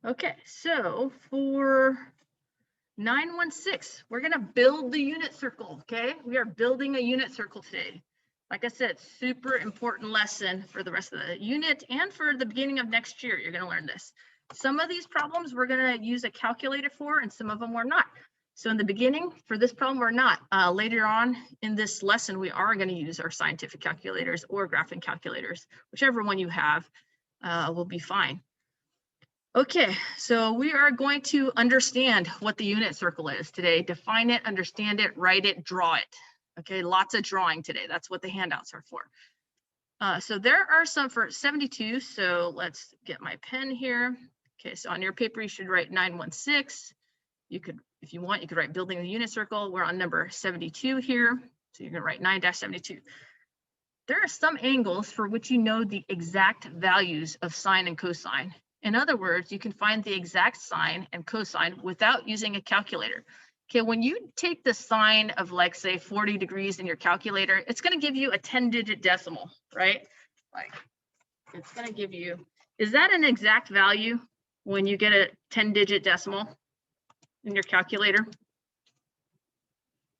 Okay, so for 916, we're gonna build the unit circle, okay? We are building a unit circle today. Like I said, super important lesson for the rest of the unit and for the beginning of next year, you're gonna learn this. Some of these problems we're gonna use a calculator for and some of them we're not. So in the beginning, for this problem, we're not. Later on in this lesson, we are gonna use our scientific calculators or graphing calculators, whichever one you have will be fine. Okay, so we are going to understand what the unit circle is today. Define it, understand it, write it, draw it. Okay, lots of drawing today. That's what the handouts are for. So there are some for 72. So let's get my pen here. Okay, so on your paper, you should write 916. You could, if you want, you could write building the unit circle. We're on number 72 here. So you're gonna write 9-72. There are some angles for which you know the exact values of sine and cosine. In other words, you can find the exact sine and cosine without using a calculator. Okay, when you take the sine of, like, say 40 degrees in your calculator, it's going to give you a 10-digit decimal, right? Like, it's going to give you, is that an exact value when you get a 10-digit decimal in your calculator?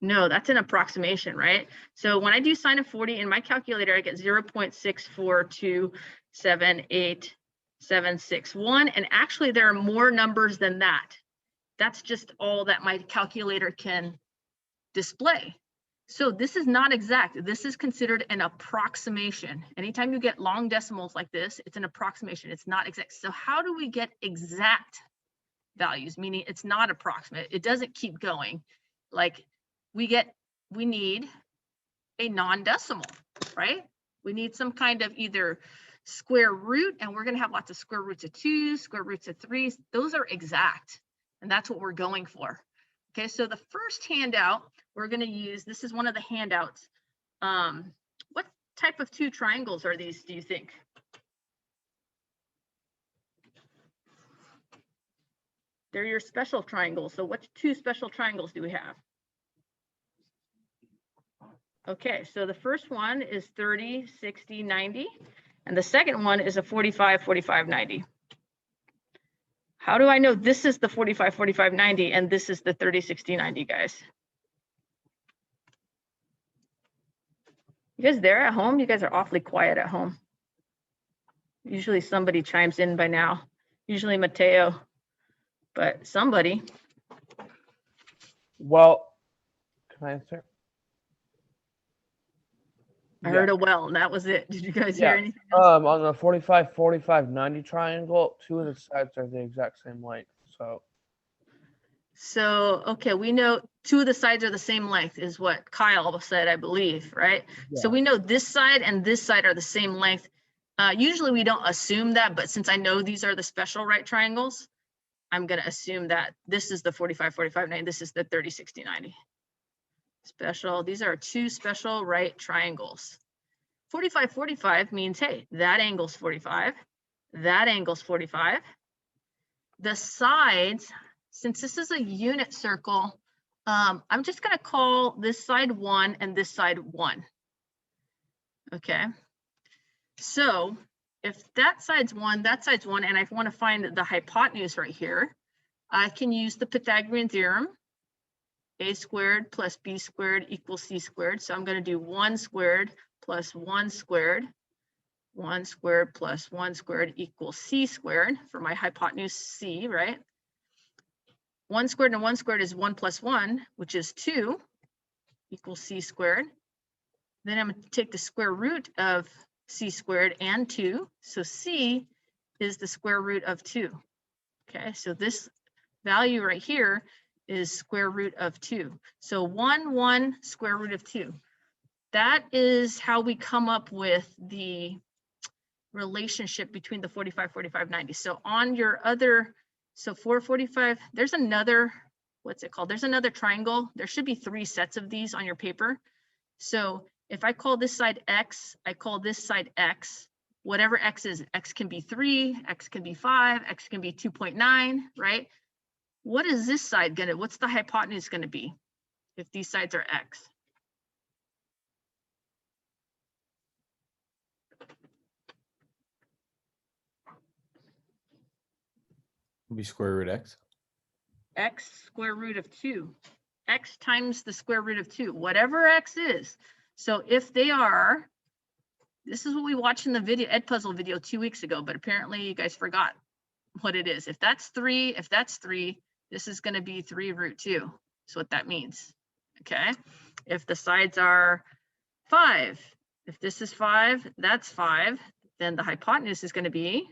No, that's an approximation, right? So when I do sine of 40 in my calculator, I get 0.642786761. And actually, there are more numbers than that. That's just all that my calculator can display. So this is not exact. This is considered an approximation. Anytime you get long decimals like this, it's an approximation. It's not exact. So how do we get exact values? Meaning it's not approximate. It doesn't keep going. Like, we need a non-decimal, right? We need some kind of either square root, and we're going to have lots of square roots of 2, square roots of 3. Those are exact, and that's what we're going for. Okay, so the first handout we're going to use, this is one of the handouts. What type of 2 triangles are these, do you think? They're your special triangles. So what 2 special triangles do we have? Okay, so the first one is 30, 60, 90, and the second one is a 45, 45, 90. How do I know this is the 45, 45, 90 and this is the 30, 60, 90, guys? You guys there at home? You guys are awfully quiet at home. Usually somebody chimes in by now, usually Mateo, but somebody. Well, can I answer? I heard a well, and that was it. Did you guys hear anything else? On the 45, 45, 90 triangle, 2 of the sides are the exact same length. So, okay, we know 2 of the sides are the same length is what Kyle said, I believe, right? Yeah. So we know this side and this side are the same length. Usually we don't assume that, but since I know these are the special right triangles, I'm going to assume that this is the 45, 45, 90. This is the 30, 60, 90. Special. These are 2 special right triangles. 45, 45 means, hey, that angle's 45. That angle's 45. The sides, since this is a unit circle, I'm just going to call this side 1 and this side 1. Okay. So if that side's 1, that side's 1, and I want to find the hypotenuse right here, I can use the Pythagorean theorem. A squared plus b squared equals c squared. So I'm going to do 1 squared plus 1 squared. 1 squared plus 1 squared equals c squared for my hypotenuse c, right? 1 squared and 1 squared is 1 plus 1, which is 2, equals c squared. Then I'm going to take the square root of c squared and 2. So c is the square root of 2. Okay, so this value right here is square root of 2. So 1 square root of 2. That is how we come up with the relationship between the 45, 45, 90. So on your other, so 445, there's another, what's it called? There's another triangle. There should be 3 sets of these on your paper. So if I call this side X, I call this side X, whatever X is, X can be 3, X can be 5, X can be 2.9, right? What is this side gonna, what's the hypotenuse gonna be if these sides are X? Would be square root x. X square root of 2. X times the square root of 2, whatever x is. So if they are, this is what we watched in the video, Edpuzzle video 2 weeks ago, but apparently you guys forgot what it is. If that's 3, this is going to be 3 root 2. That's what that means. Okay. If the sides are 5, if this is 5, that's 5, then the hypotenuse is going to be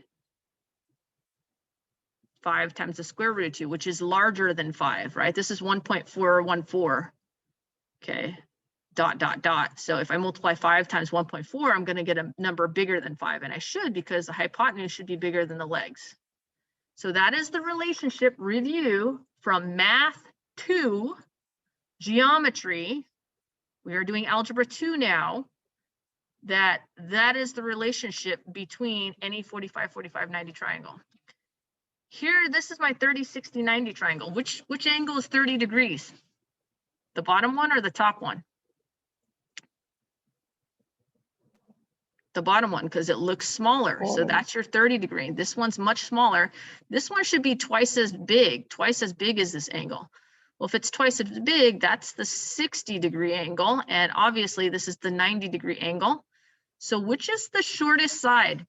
5 times the square root of 2, which is larger than 5, right? This is 1.414. Okay. Dot, dot, dot. So if I multiply 5 times 1.4, I'm going to get a number bigger than 5. And I should, because the hypotenuse should be bigger than the legs. So that is the relationship review from math to geometry. We are doing algebra 2 now. That is the relationship between any 45, 45, 90 triangle. Here, this is my 30, 60, 90 triangle. Which angle is 30 degrees? The bottom one or the top one? The bottom one, because it looks smaller. So that's your 30 degree. This one's much smaller. This one should be twice as big as this angle. Well, if it's twice as big, that's the 60 degree angle. And obviously this is the 90 degree angle. So which is the shortest side?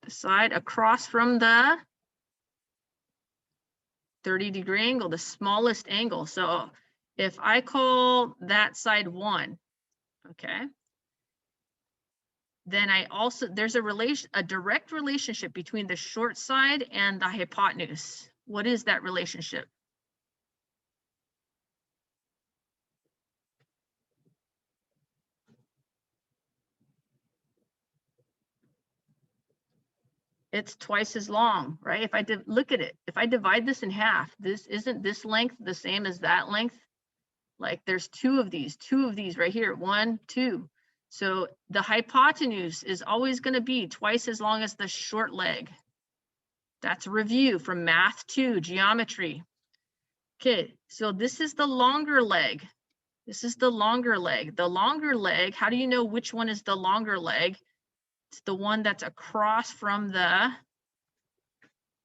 The side across from the 30 degree angle, the smallest angle. So if I call that side 1, okay, then there's a direct relationship between the short side and the hypotenuse. What is that relationship? It's twice as long, right? If I look at it, if I divide this in half, isn't this length the same as that length? Like there's two of these right here, 1, 2. So the hypotenuse is always going to be twice as long as the short leg. That's a review from math 2, geometry. Okay, so this is the longer leg. This is the longer leg. The longer leg, how do you know which one is the longer leg? It's the one that's across from the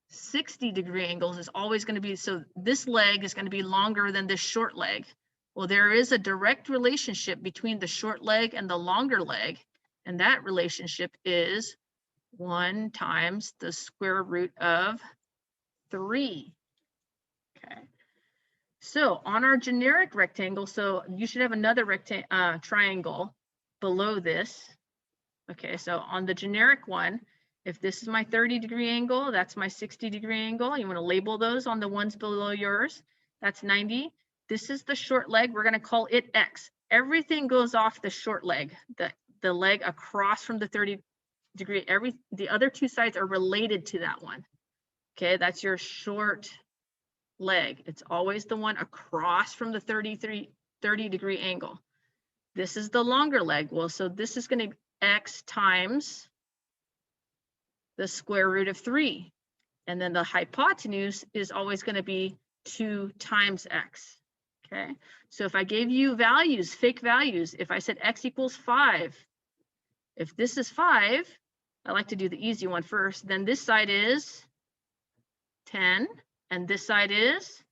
60 degree angles is always going to be, so this leg is going to be longer than this short leg. Well, there is a direct relationship between the short leg and the longer leg, and that relationship is 1 times the square root of 3. Okay. So on our generic rectangle, so you should have another triangle below this. Okay, so on the generic one, if this is my 30 degree angle, that's my 60 degree angle. You want to label those on the ones below yours. That's 90. This is the short leg. We're going to call it X. Everything goes off the short leg, the leg across from the 30 degree. The other two sides are related to that one. Okay, that's your short leg. It's always the one across from the 30 degree angle. This is the longer leg. Well, so this is going to be X times the square root of 3. And then the hypotenuse is always going to be 2 times X. Okay, so if I gave you values, fake values, if I said X equals 5, if this is 5, I like to do the easy one first, then this side is 10, and this side is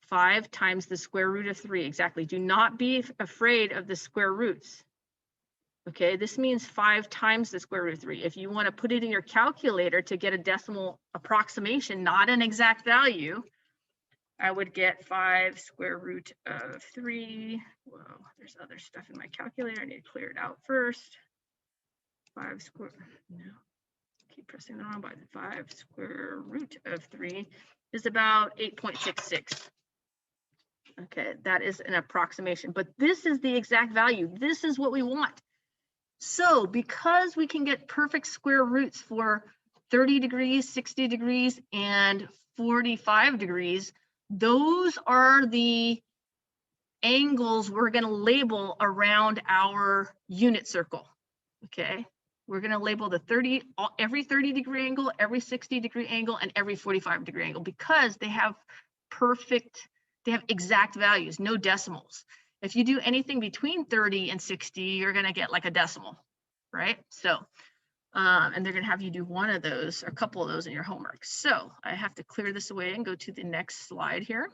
5 times the square root of 3. Exactly. Do not be afraid of the square roots. Okay, this means 5 times the square root of 3. If you want to put it in your calculator to get a decimal approximation, not an exact value, I would get 5 square root of 3. Whoa, there's other stuff in my calculator. I need to clear it out first. 5 square, no, keep pressing the wrong button. 5 square root of 3 is about 8.66. Okay, that is an approximation, but this is the exact value. This is what we want. So because we can get perfect square roots for 30 degrees, 60 degrees, and 45 degrees, those are the angles we're going to label around our unit circle. Okay, we're going to label the every 30 degree angle, every 60 degree angle, and every 45 degree angle, because they have exact values, no decimals. If you do anything between 30 and 60, you're going to get like a decimal. right? So, and they're going to have you do one of those or a couple of those in your homework. So I have to clear this away and go to the next slide here.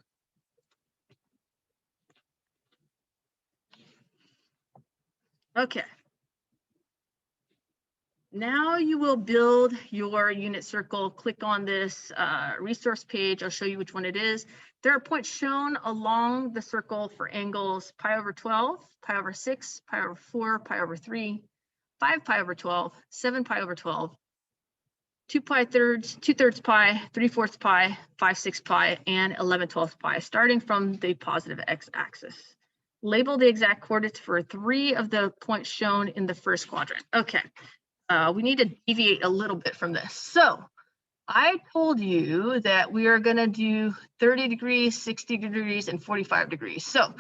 Okay. Now you will build your unit circle. Click on this resource page. I'll show you which one it is. There are points shown along the circle for angles pi over 12, pi over 6, pi over 4, pi over 3, 5 pi over 12, 7 pi over 12, 2 pi thirds, 2/3 pi, 3/4 pi, 5/6 pi, and 11/12 pi, starting from the positive x-axis. Label the exact coordinates for 3 of the points shown in the first quadrant. Okay. We need to deviate a little bit from this. So I told you that we are going to do 30 degrees, 60 degrees, and 45 degrees. So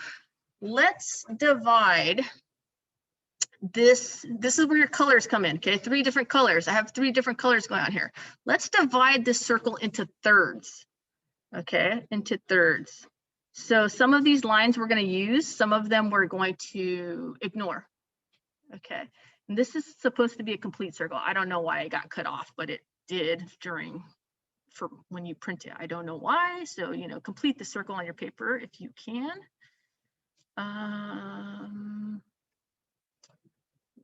let's divide this. This is where your colors come in, okay? 3 different colors. I have 3 different colors going on here. Let's divide this circle into thirds, okay? Into thirds. So some of these lines we're going to use, some of them we're going to ignore, okay? And this is supposed to be a complete circle. I don't know why it got cut off, but it did for when you print it. I don't know why. So, you know, complete the circle on your paper if you can. I'm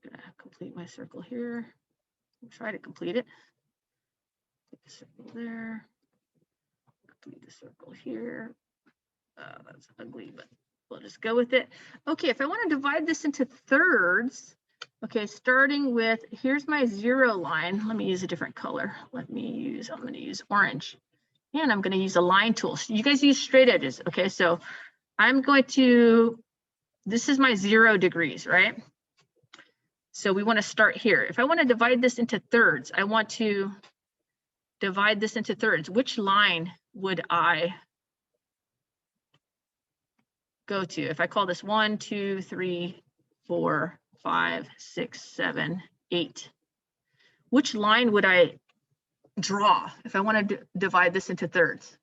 gonna complete my circle here. I'll try to complete it. Put the circle there. Complete the circle here. That's ugly, but we'll just go with it. Okay, if I want to divide this into thirds, okay, starting with, here's my 0 line. Let me use a different color. I'm going to use orange. And I'm going to use a line tool. You guys use straight edges. Okay, so I'm going to, this is my 0 degrees, right? So we want to start here. If I want to divide this into thirds, I want to divide this into thirds. Which line would I go to? If I call this 1, 2, 3, 4, 5, 6, 7, 8. Which line would I draw if I want to divide this into thirds?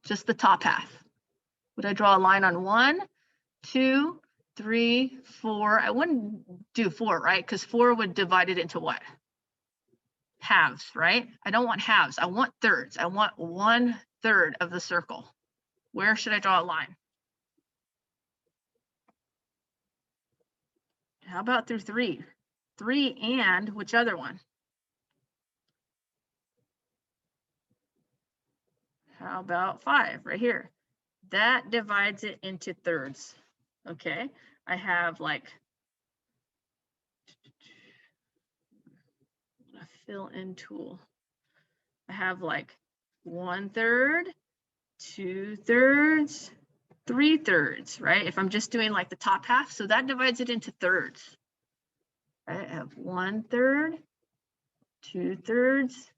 Just the top half. Would I draw a line on 1, 2, 3, 4? I wouldn't do 4, right? Because 4 would divide it into what? Halves, right? I don't want halves. I want thirds. I want 1/3 of the circle. Where should I draw a line? How about through 3? 3 and which other one? How about 5 right here? That divides it into thirds. Okay, I have like a fill-in tool. I have like 1/3, 2/3, 3/3, right? If I'm just doing like the top half, so that divides it into thirds. Right? I have 1/3, 2/3,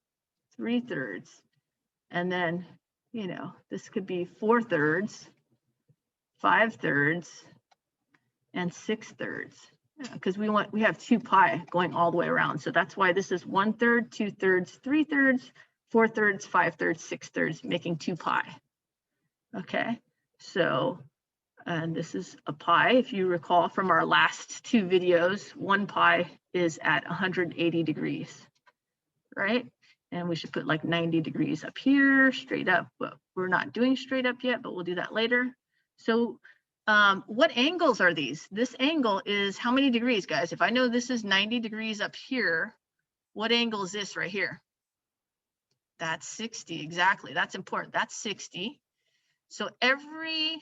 3/3, and then, you know, this could be 4/3, 5/3, and 6/3, because we have 2 pi going all the way around. So that's why this is 1/3, 2/3, 3/3, 4/3, 5/3, 6/3, making 2 pi. Okay, so, and this is a pi. If you recall from our last 2 videos, 1 pi is at 180 degrees, right? And we should put like 90 degrees up here, straight up, but we're not doing straight up yet, but we'll do that later. So what angles are these? This angle is how many degrees, guys? If I know this is 90 degrees up here, what angle is this right here? That's 60, exactly. That's important. That's 60. So every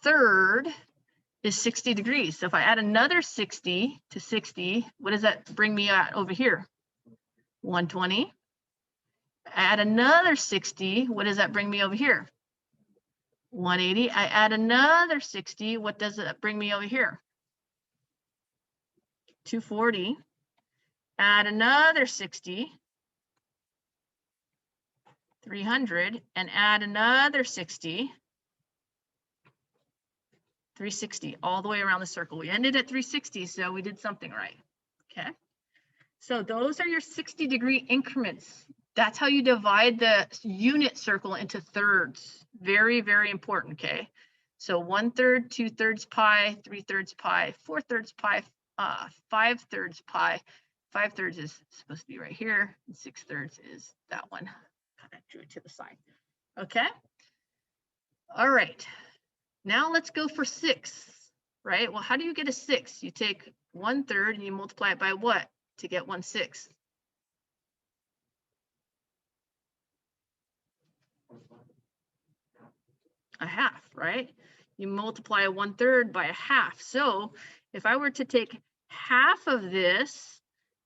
third is 60 degrees. So if I add another 60 to 60, what does that bring me at over here? 120. Add another 60, what does that bring me over here? 180. I add another 60, what does that bring me over here? 240. Add another 60, 300, and add another 60, 360, all the way around the circle. We ended at 360, so we did something right, okay? So those are your 60-degree increments. That's how you divide the unit circle into thirds. Very, very important, okay? So 1/3, 2/3 pi, 3/3 pi, 4/3 pi, 5/3 pi. 5/3 is supposed to be right here, and 6/3 is that one. Kind of drew it to the side. Okay. All right. Now let's go for 6, right? Well, how do you get a 6? You take 1/3 and you multiply it by what to get 1/6? A half, right? You multiply 1/3 by a half. So if I were to take half of this,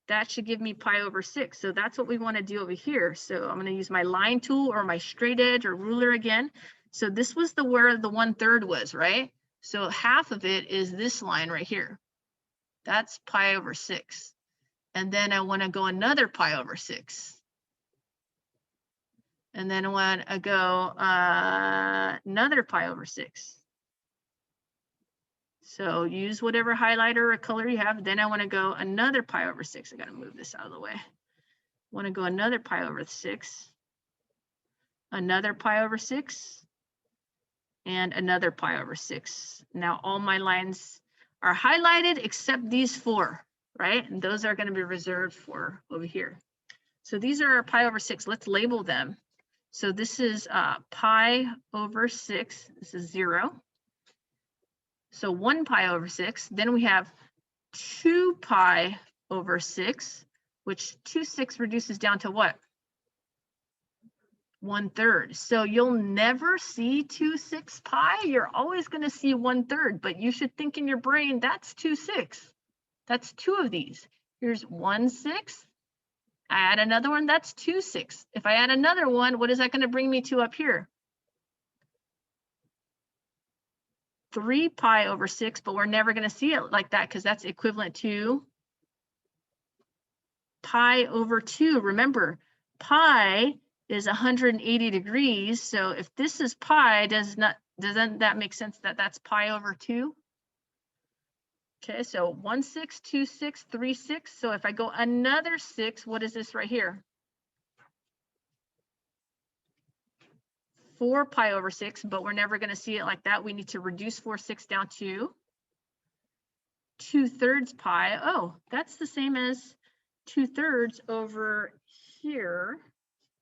that should give me pi over 6. So that's what we want to do over here. So I'm going to use my line tool or my straight edge or ruler again. So this was where the 1/3 was, right? So half of it is this line right here. That's pi over 6. And then I want to go another pi over 6. And then I want to go another pi over 6. So use whatever highlighter or color you have. Then I want to go another pi over 6. I got to move this out of the way. I want to go another pi over 6, another pi over 6, and another pi over 6. Now all my lines are highlighted except these 4, right? And those are going to be reserved for over here. So these are our pi over 6. Let's label them. So this is pi over 6. This is 0. So 1 pi over 6. Then we have 2 pi over 6, which 2/6 reduces down to what? 1/3. So you'll never see 2/6 pi. You're always going to see 1/3, but you should think in your brain, that's 2/6. That's 2 of these. Here's 1/6. I add another one, that's 2/6. If I add another one, what is that going to bring me to up here? 3 pi over 6, but we're never going to see it like that because that's equivalent to pi over 2. Remember, pi is 180 degrees. So if this is pi, doesn't that make sense that that's pi over 2? Okay, so 1/6, 2/6, 3/6. So if I go another 6, what is this right here? 4 pi over 6, but we're never going to see it like that. We need to reduce 4/6 down to 2/3 pi. Oh, that's the same as 2/3 over here.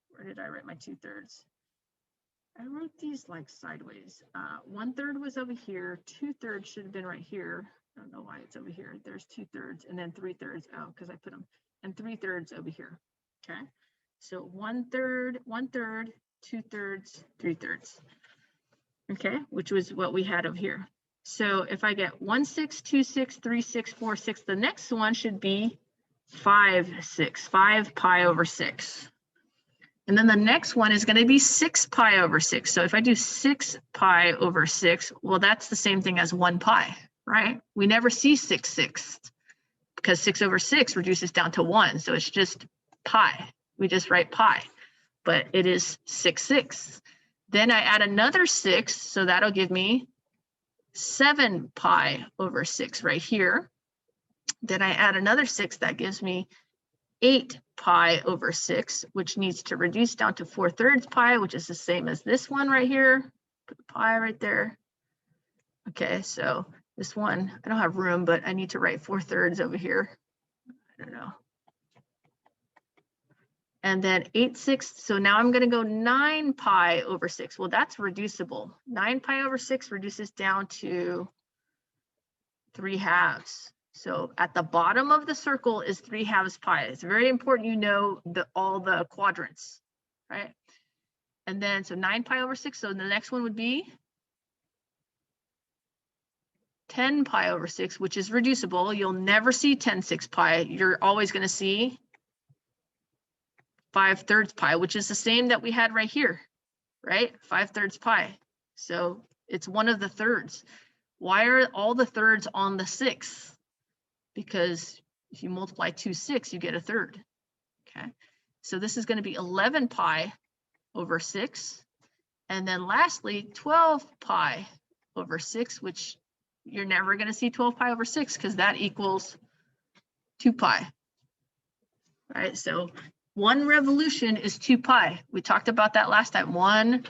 Where did I write my 2/3? I wrote these like sideways. 1/3 was over here. 2/3 should have been right here. I don't know why it's over here. There's 2/3 and then 3/3. Oh, because I put them, and 3/3 over here. Okay. So 1/3, 1/3, 2/3, 3/3. Okay, which was what we had over here. So if I get 1/6, 2/6, 3/6, 4/6, the next one should be 5/6, 5 pi over 6. And then the next one is going to be 6 pi over 6. So if I do 6 pi over 6, well, that's the same thing as 1 pi, right? We never see 6/6 because 6 over 6 reduces down to 1. So it's just pi. We just write pi, but it is 6/6. Then I add another 6, so that'll give me 7 pi over 6 right here. Then I add another 6, that gives me 8 pi over 6, which needs to reduce down to 4/3 pi, which is the same as this one right here. Put the pi right there. Okay, so this one, I don't have room, but I need to write 4/3 over here. I don't know. And then 8/6, so now I'm going to go 9 pi over 6. Well, that's reducible. 9 pi over 6 reduces down to 3/2. So at the bottom of the circle is 3/2 pi. It's very important you know all the quadrants, right? And then, so 9 pi over 6. So the next one would be 10 pi over 6, which is reducible. You'll never see 10/6 pi. You're always going to see 5/3 pi, which is the same that we had right here, right? 5/3 pi. So it's one of the thirds. Why are all the thirds on the 6? Because if you multiply 2/6, you get a third. Okay, so this is going to be 11 pi over 6. And then lastly, 12 pi over 6, which you're never going to see 12 pi over 6 because that equals 2 pi. Right, so 1 revolution is 2 pi. We talked about that last time. 1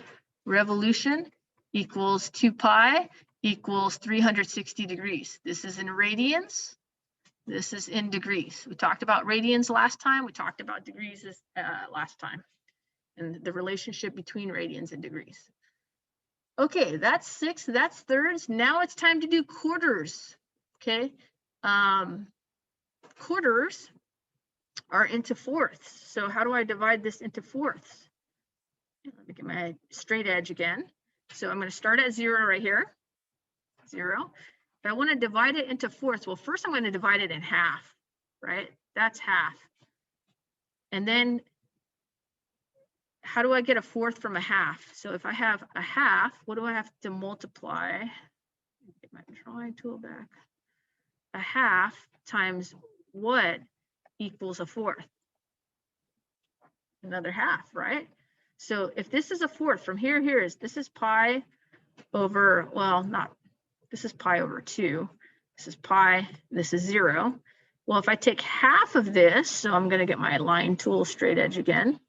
revolution equals 2 pi equals 360 degrees. This is in radians. This is in degrees. We talked about radians last time. We talked about degrees last time, and the relationship between radians and degrees. Okay, that's sixths, that's thirds. Now it's time to do quarters. Okay, quarters are into fourths. So how do I divide this into fourths? Let me get my straight edge again. So I'm going to start at 0 right here. 0. If I want to divide it into fourths, well, first I'm going to divide it in half, right? That's half. And then how do I get a fourth from a half? So if I have a half, what do I have to multiply? Get my drawing tool back. A half times what equals a fourth? Another half, right? So if this is a fourth from here, this is pi over, well, not, this is pi over 2. This is pi, this is 0. Well, if I take half of this, so I'm going to get my line tool straight edge again.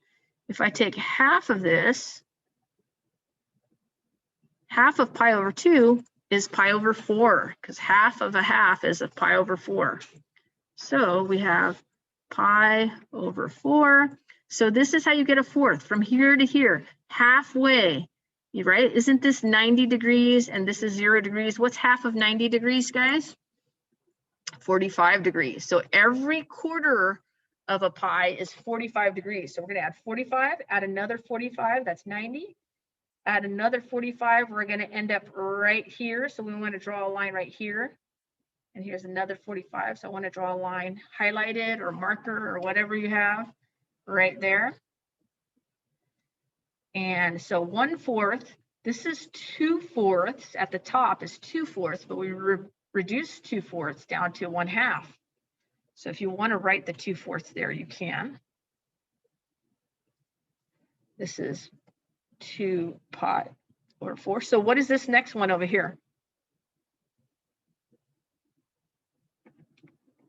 If I take half of this, half of pi over 2 is pi over 4, because half of a half is a pi over 4. So we have pi over 4. So this is how you get a fourth from here to here, halfway, right? Isn't this 90 degrees and this is 0 degrees? What's half of 90 degrees, guys? 45 degrees. So every quarter of a pi is 45 degrees. So we're going to add 45, add another 45, that's 90. Add another 45, we're going to end up right here. So we want to draw a line right here. And here's another 45. So I want to draw a line highlighted or marker or whatever you have right there. And so 1/4, this is 2/4 at the top is 2/4, but we reduce 2/4 down to 1/2. So if you want to write the 2/4 there, you can. This is 2 pi over 4. So what is this next one over here?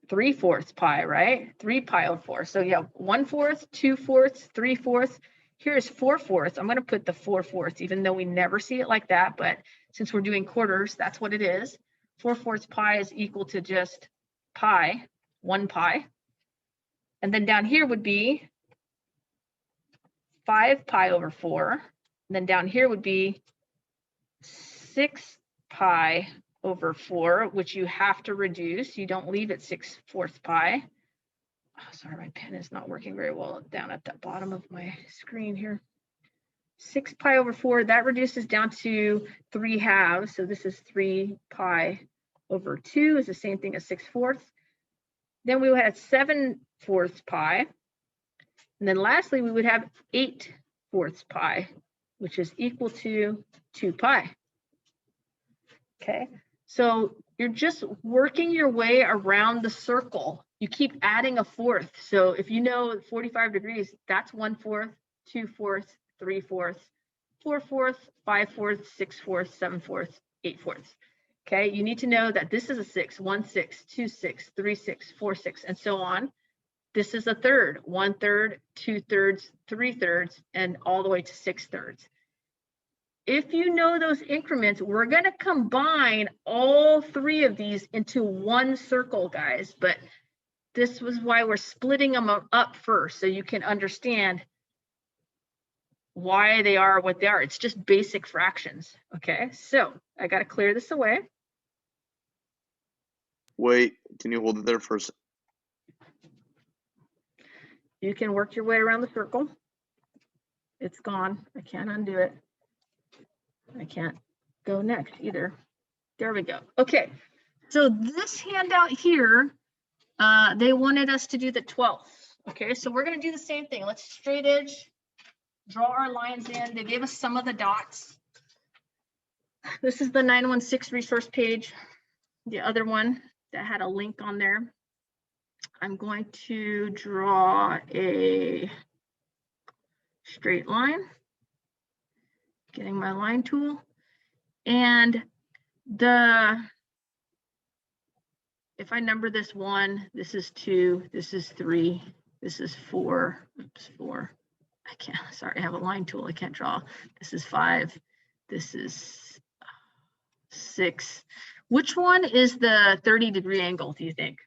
3/4 pi, right? 3 pi over 4. So yeah, 1/4, 2/4, 3/4. Here's 4/4. I'm going to put the 4/4, even though we never see it like that. But since we're doing quarters, that's what it is. 4/4 pi is equal to just pi, 1 pi. And then down here would be 5 pi over 4. And then down here would be 6 pi over 4, which you have to reduce. You don't leave it 6/4 pi. Oh, sorry, my pen is not working very well down at the bottom of my screen here. 6 pi over 4, that reduces down to 3/2. So this is 3 pi over 2 is the same thing as 6/4. Then we would have 7/4 pi. And then lastly, we would have 8/4 pi, which is equal to 2 pi. Okay, so you're just working your way around the circle. You keep adding a fourth. So if you know 45 degrees, that's 1/4, 2/4, 3/4, 4/4, 5/4, 6/4, 7/4, 8/4. Okay, you need to know that this is a 6, 1/6, 2/6, 3/6, 4/6, and so on. This is a third, 1/3, 2/3, 3/3, and all the way to 6/3. If you know those increments, we're going to combine all three of these into one circle, guys. But this was why we're splitting them up first, so you can understand why they are what they are. It's just basic fractions. Okay, so I got to clear this away. Wait, can you hold it there for a second? You can work your way around the circle. It's gone. I can't undo it. I can't go next either. There we go. Okay, so this handout here, they wanted us to do the 12th. Okay, so we're going to do the same thing. Let's straight edge, draw our lines in. They gave us some of the dots. This is the 916 resource page. The other one that had a link on there. I'm going to draw a straight line. Getting my line tool. And if I number this 1, this is 2, this is 3, this is 4, oops, 4. I can't, sorry, I have a line tool, I can't draw. This is 5, this is 6. Which one is the 30-degree angle, do you think?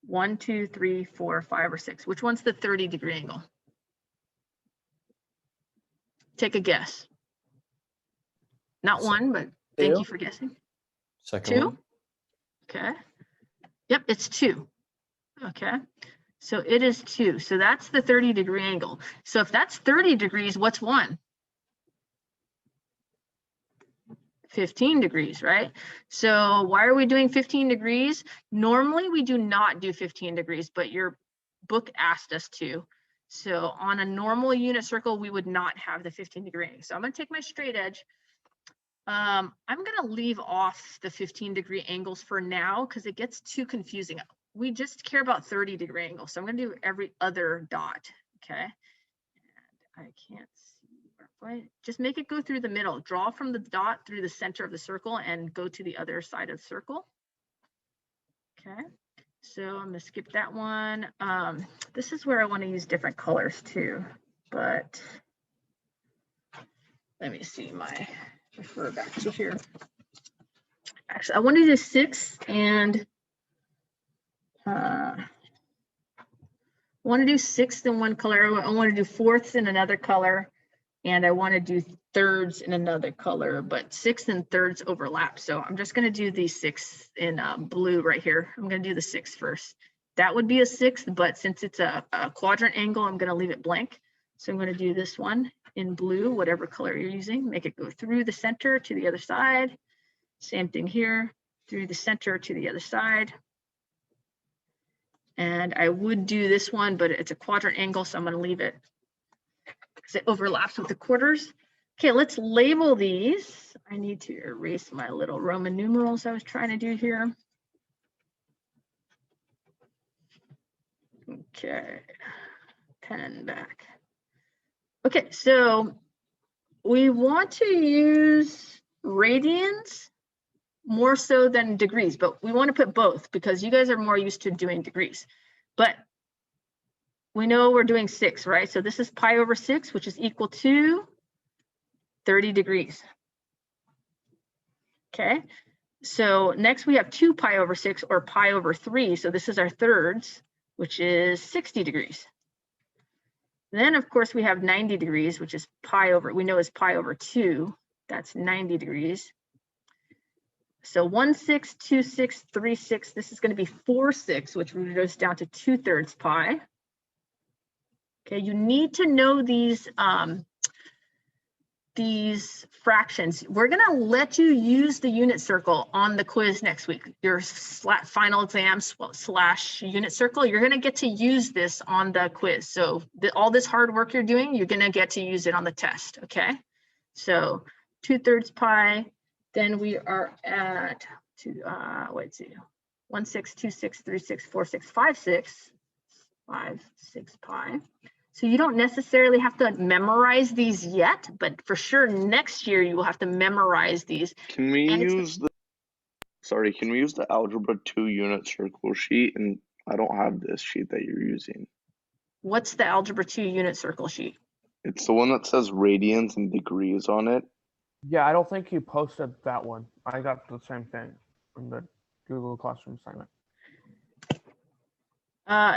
1, 2, 3, 4, 5, or 6. Which one's the 30-degree angle? Take a guess. Not one, but thank you for guessing. Second 2? one. Okay. Yep, it's 2. Okay. So it is 2. So that's the 30-degree angle. So if that's 30 degrees, what's 1? 15 degrees, right? So why are we doing 15 degrees? Normally we do not do 15 degrees, but your book asked us to. So on a normal unit circle, we would not have the 15-degree angle. So I'm going to take my straight edge. I'm going to leave off the 15-degree angles for now because it gets too confusing. We just care about 30-degree angles. So I'm going to do every other dot. Okay. And I can't see. Just make it go through the middle. Draw from the dot through the center of the circle and go to the other side of the circle. Okay. So I'm going to skip that one. This is where I want to use different colors too, but let me see my refer back to here. Actually, I want to do 6 and I want to do 6th in one color. I want to do 4ths in another color, and I want to do 3rds in another color, but 6th and 3rds overlap. So I'm just going to do the 6th in blue right here. I'm going to do the 6th first. That would be a 6th, but since it's a quadrant angle, I'm going to leave it blank. So I'm going to do this one in blue, whatever color you're using. Make it go through the center to the other side. Same thing here, through the center to the other side. And I would do this one, but it's a quadrant angle, so I'm going to leave it because it overlaps with the quarters. Okay, let's label these. I need to erase my little Roman numerals I was trying to do here. Okay, pen back. Okay, so we want to use radians more so than degrees, but we want to put both because you guys are more used to doing degrees. But we know we're doing 6, right? So this is pi over 6, which is equal to 30 degrees. Okay, so next we have 2 pi over 6 or pi over 3. So this is our 3rds, which is 60 degrees. Then of course we have 90 degrees, which is pi over, we know is pi over 2. That's 90 degrees. So 1, 6, 2, 6, 3, 6. This is going to be 4, 6, which goes down to 2/3 pi. Okay, you need to know these fractions. We're going to let you use the unit circle on the quiz next week. Your final exam / unit circle, you're going to get to use this on the quiz. So all this hard work you're doing, you're going to get to use it on the test. Okay, so 2/3 pi. Then we are at 1, 6, 2, 6, 3, 6, 4, 6, 5, 6, 5, 6 pi. So you don't necessarily have to memorize these yet, but for sure next year you will have to memorize these. Can we use the Algebra 2 unit circle sheet? And I don't have this sheet that you're using. What's the Algebra 2 unit circle sheet? It's the one that says radians and degrees on it. Yeah, I don't think you posted that one. I got the same thing from the Google Classroom assignment.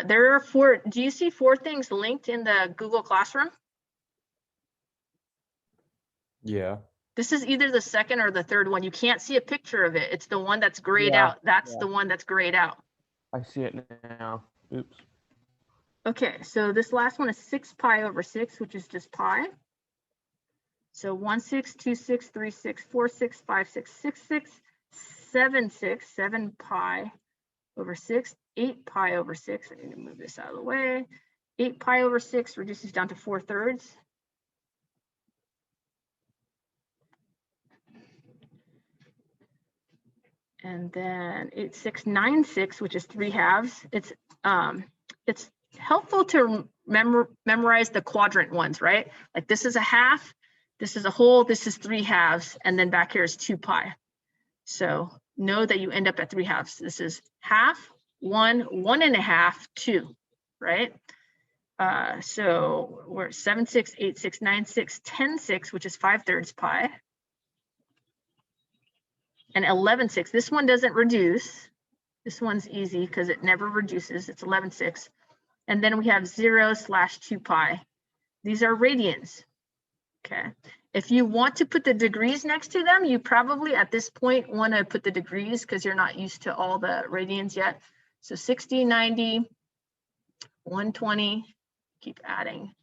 There are 4. Do you see 4 things linked in the Google Classroom? Yeah. This is either the second or the third one. You can't see a picture of it. It's the one that's grayed Yeah, out. That's yeah. the one that's grayed out. I see it now. Oops. Okay, so this last one is 6 pi over 6, which is just pi. So 1, 6, 2, 6, 3, 6, 4, 6, 5, 6, 6, 6, 7, 6, 7 pi over 6, 8 pi over 6. I need to move this out of the way. 8 pi over 6 reduces down to 4/3. And then 8, 6, 9, 6, which is 3/2. It's helpful to memorize the quadrant ones, right? Like this is a half, this is a whole, this is 3/2, and then back here is 2 pi. So know that you end up at 3/2. This is half, 1, 1.5, 2, right? So we're 7, 6, 8, 6, 9, 6, 10, 6, which is 5/3 pi. and 11/6. This one doesn't reduce. This one's easy because it never reduces. It's 11/6. And then we have 0/2 pi. These are radians. Okay. If you want to put the degrees next to them, you probably at this point want to put the degrees because you're not used to all the radians yet. So 60, 90, 120, keep adding.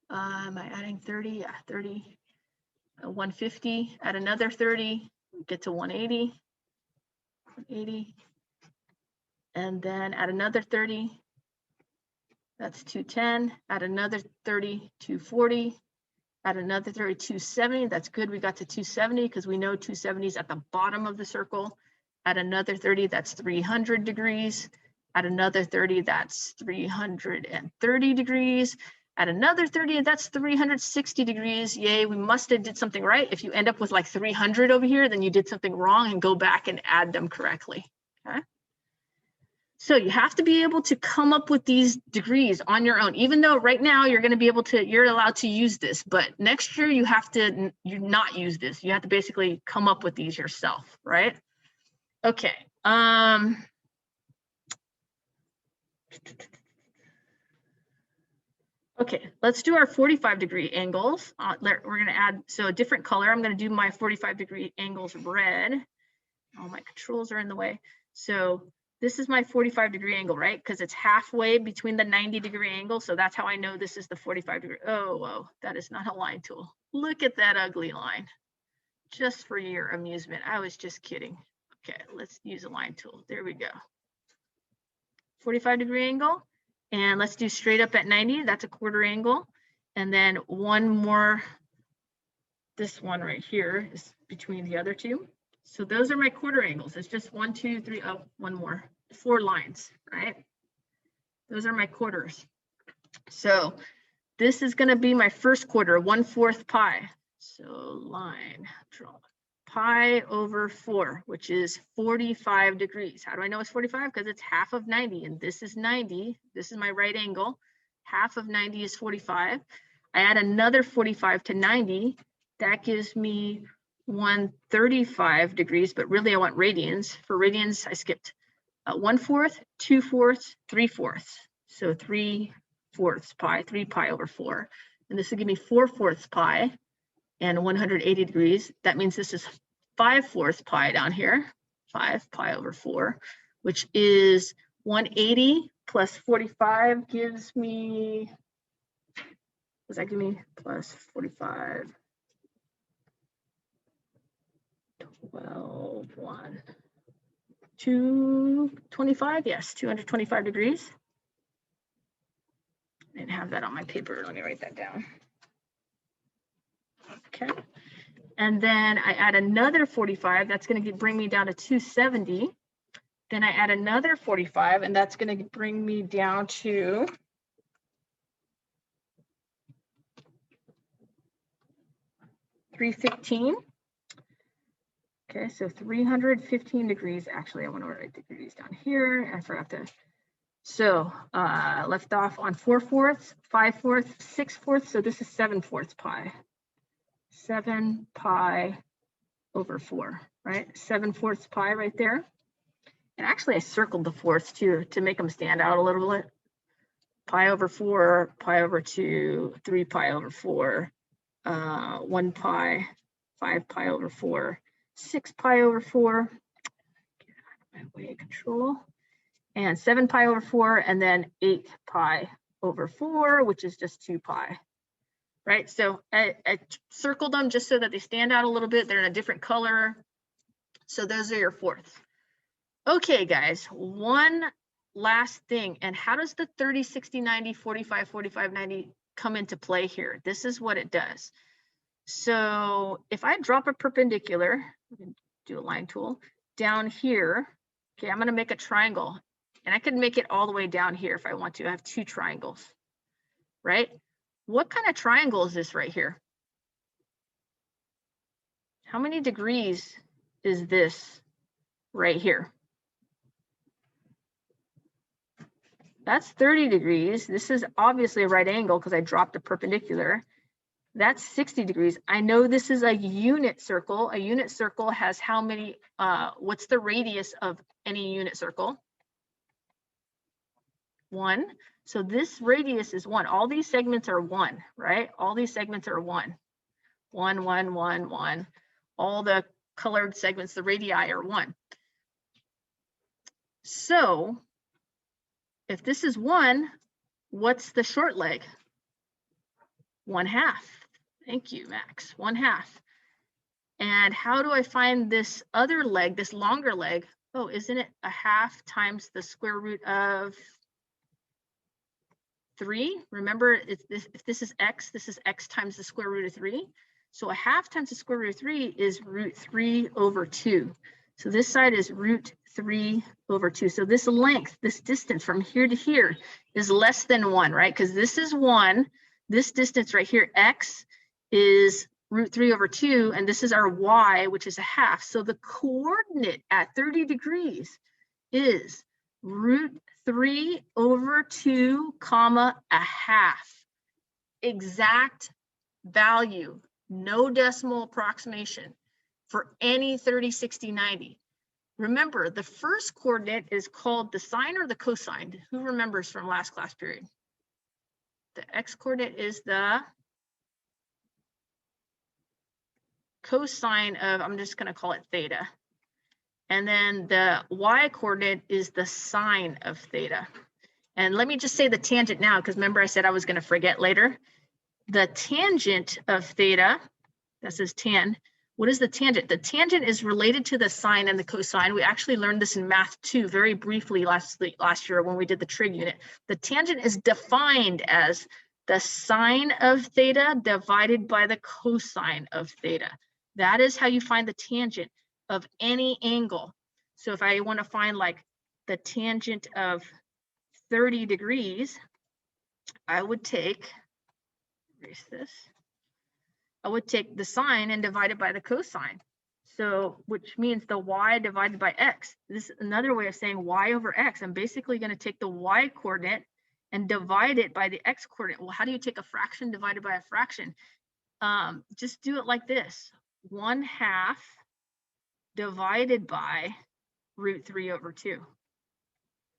Am I adding 30? Yeah, 30. 150, add another 30, get to 180, 180. And then add another 30. That's 210. Add another 30, 240. Add another 30, 270. That's good. We got to 270 because we know 270 is at the bottom of the circle. Add another 30, that's 300 degrees. Add another 30, that's 330 degrees. Add another 30, that's 360 degrees. Yay, we must have did something right. If you end up with like 300 over here, then you did something wrong, and go back and add them correctly. Okay. So you have to be able to come up with these degrees on your own, even though right now you're going to be able to, you're allowed to use this, but next year you have to not use this. You have to basically come up with these yourself, right? Okay. Okay, let's do our 45-degree angles. We're going to add, so a different color. I'm going to do my 45-degree angles red. All my controls are in the way. So this is my 45-degree angle, right? Because it's halfway between the 90-degree angle. So that's how I know this is the 45-degree. Oh, whoa, that is not a line tool. Look at that ugly line. Just for your amusement. I was just kidding. Okay, let's use a line tool. There we go. 45-degree angle. And let's do straight up at 90. That's a quarter angle. And then one more. This one right here is between the other two. So those are my quarter angles. It's just 1, 2, 3. Oh, one more. 4 lines, right? Those are my quarters. So this is going to be my first quarter, 1/4 pi. So line, draw pi over 4, which is 45 degrees. How do I know it's 45? Because it's half of 90, and this is 90. This is my right angle. Half of 90 is 45. I add another 45 to 90. That gives me 135 degrees, but really I want radians. For radians, I skipped 1/4, 2/4, 3/4. So 3/4 pi, 3 pi over 4. And this will give me 4/4 pi and 180 degrees. That means this is 5/4 pi down here, 5 pi over 4, which is 180 plus 45 gives me, does that give me plus 45? 12, 1, 225, yes, 225 degrees. I didn't have that on my paper. Let me write that down. Okay. And then I add another 45. That's going to bring me down to 270. Then I add another 45, and that's going to bring me down to 315. Okay, so 315 degrees. Actually, I want to write degrees down here. I forgot to. So left off on 4/4, 5/4, 6/4. So this is 7/4 pi. 7 pi over 4, right? 7/4 pi right there. And actually I circled the fourths too to make them stand out a little bit. Pi over 4, pi over 2, 3 pi over 4, 1 pi, 5 pi over 4, 6 pi over 4. Get out of my way, control. And 7 pi over 4, and then 8 pi over 4, which is just 2 pi. Right, so I circled them just so that they stand out a little bit. They're in a different color. So those are your fourths. Okay, guys, one last thing. And how does the 30, 60, 90, 45, 45, 90 come into play here? This is what it does. So if I drop a perpendicular, do a line tool, down here, okay, I'm going to make a triangle. And I could make it all the way down here if I want to. I have 2 triangles, right? What kind of triangle is this right here? How many degrees is this right here? That's 30 degrees. This is obviously a right angle because I dropped a perpendicular. That's 60 degrees. I know this is a unit circle. A unit circle has how many, what's the radius of any unit circle? 1. So this radius is 1. All these segments are 1, right? All these segments are 1. 1, 1, 1, 1. All the colored segments, the radii are 1. So if this is 1, what's the short leg? 1/2. Thank you, Max. 1/2. And how do I find this other leg, this longer leg? Oh, isn't it 1/2 times the square root of 3? Remember, if this is x times the square root of 3. So 1/2 times the square root of 3 is root 3 over 2. So this side is root 3 over 2. So this length, this distance from here to here is less than 1, right? Because this is 1. This distance right here, x, is root 3 over 2, and this is our y, which is 1/2. So the coordinate at 30 degrees is root 3 over 2, comma, 1/2. Exact value, no decimal approximation for any 30, 60, 90. Remember, the first coordinate is called the sine or the cosine. Who remembers from last class period? The x coordinate is the cosine of, I'm just going to call it theta. And then the y coordinate is the sine of theta. And let me just say the tangent now, because remember I said I was going to forget later. The tangent of theta, that says tan. What is the tangent? The tangent is related to the sine and the cosine. We actually learned this in math 2 very briefly last year when we did the trig unit. The tangent is defined as the sine of theta divided by the cosine of theta. That is how you find the tangent of any angle. So if I want to find like the tangent of 30 degrees, I would take, erase this. I would take the sine and divide it by the cosine. So, which means the y divided by x. This is another way of saying y over x. I'm basically going to take the y coordinate and divide it by the x coordinate. Well, how do you take a fraction divided by a fraction? Just do it like this. 1/2 divided by root 3 over 2.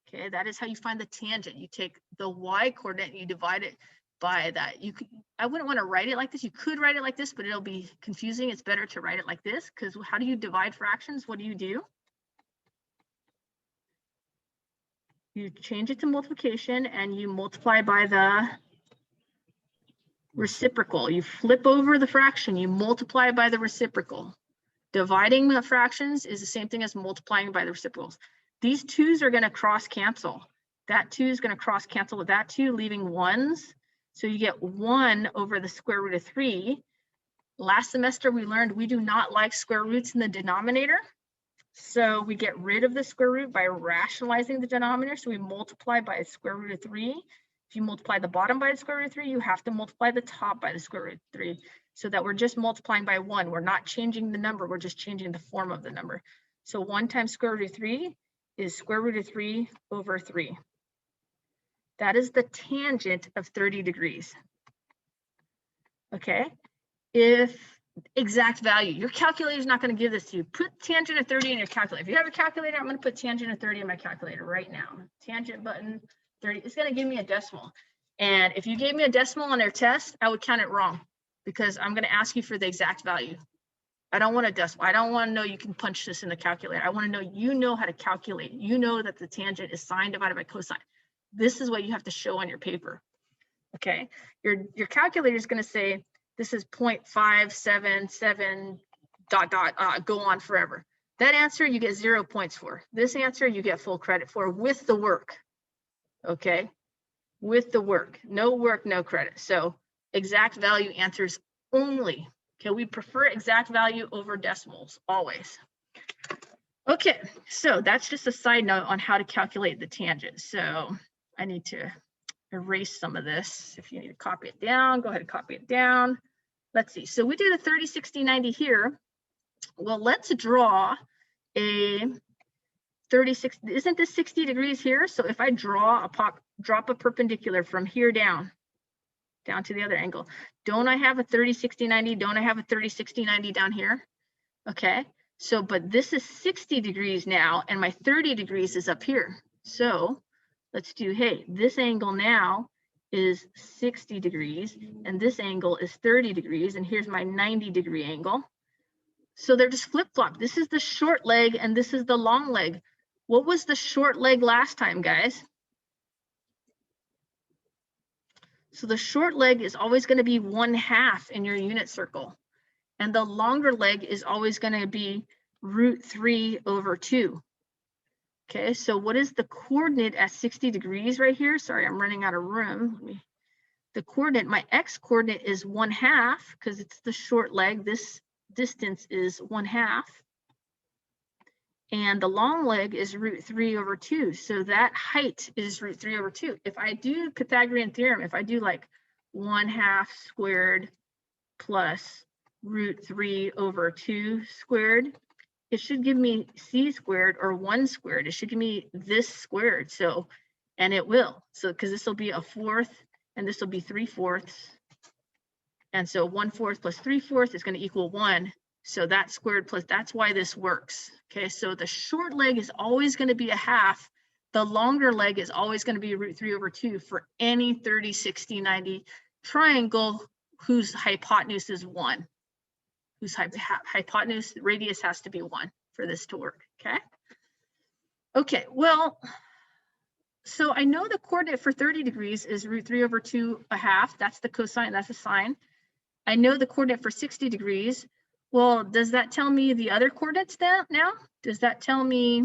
Okay, that is how you find the tangent. You take the y coordinate and you divide it by that. You could, I wouldn't want to write it like this. You could write it like this, but it'll be confusing. It's better to write it like this, because how do you divide fractions? What do? You change it to multiplication and you multiply by the reciprocal. You flip over the fraction, you multiply by the reciprocal. Dividing the fractions is the same thing as multiplying by the reciprocals. These 2's are going to cross cancel. That 2 is going to cross cancel with that 2, leaving 1's. So you get 1 over the square root of 3. Last semester we learned we do not like square roots in the denominator. So we get rid of the square root by rationalizing the denominator. So we multiply by the square root of 3. If you multiply the bottom by the square root of 3, you have to multiply the top by the square root of 3, so that we're just multiplying by 1. We're not changing the number, we're just changing the form of the number. So 1 times square root of 3 is square root of 3 over 3. That is the tangent of 30 degrees. Okay, if exact value, your calculator is not going to give this to you. Put tangent of 30 in your calculator. If you have a calculator, I'm going to put tangent of 30 in my calculator right now. Tangent button 30, it's going to give me a decimal. And if you gave me a decimal on their test, I would count it wrong, because I'm going to ask you for the exact value. I don't want a decimal. I don't want to know you can punch this in the calculator. I want to know you know how to calculate. You know that the tangent is sine divided by cosine. This is what you have to show on your paper. Okay, your calculator is going to say this is 0.577 ... go on forever. That answer you get 0 points for. This answer you get full credit for with the work. Okay, with the work. No work, no credit. So exact value answers only. Okay, we prefer exact value over decimals always. Okay, so that's just a side note on how to calculate the tangent. So I need to erase some of this. If you need to copy it down, go ahead and copy it down. Let's see. So we did a 30, 60, 90 here. Well, let's draw a 36. Isn't this 60 degrees here? So if I draw drop a perpendicular from here down, down to the other angle. Don't I have a 30, 60, 90? Don't I have a 30, 60, 90 down here? Okay, so, but this is 60 degrees now, and my 30 degrees is up here. So let's do, hey, this angle now is 60 degrees, and this angle is 30 degrees, and here's my 90-degree angle. So they're just flip-flop. This is the short leg, and this is the long leg. What was the short leg last time, guys? So the short leg is always going to be 1/2 in your unit circle. And the longer leg is always going to be √3/2. Okay, so what is the coordinate at 60 degrees right here? Sorry, I'm running out of room. The coordinate, my x coordinate is 1/2 because it's the short leg. This distance is 1/2. And the long leg is √3/2. So that height is √3/2. If I do Pythagorean theorem, if I do like 1/2 squared plus √3/2 squared, it should give me c squared or 1 squared. It should give me this squared. So, and it will. So, because this will be 1/4 and this will be 3/4. And so 1/4 plus 3/4 is going to equal 1. So that squared plus, that's why this works. Okay, so the short leg is always going to be 1/2. The longer leg is always going to be √3/2 for any 30, 60, 90 triangle whose hypotenuse is 1. Whose hypotenuse radius has to be 1 for this to work. Okay. Okay, well, so I know the coordinate for 30 degrees is √3/2 1/2. That's the cosine, that's the sine. I know the coordinate for 60 degrees. Well, does that tell me the other coordinates now? Does that tell me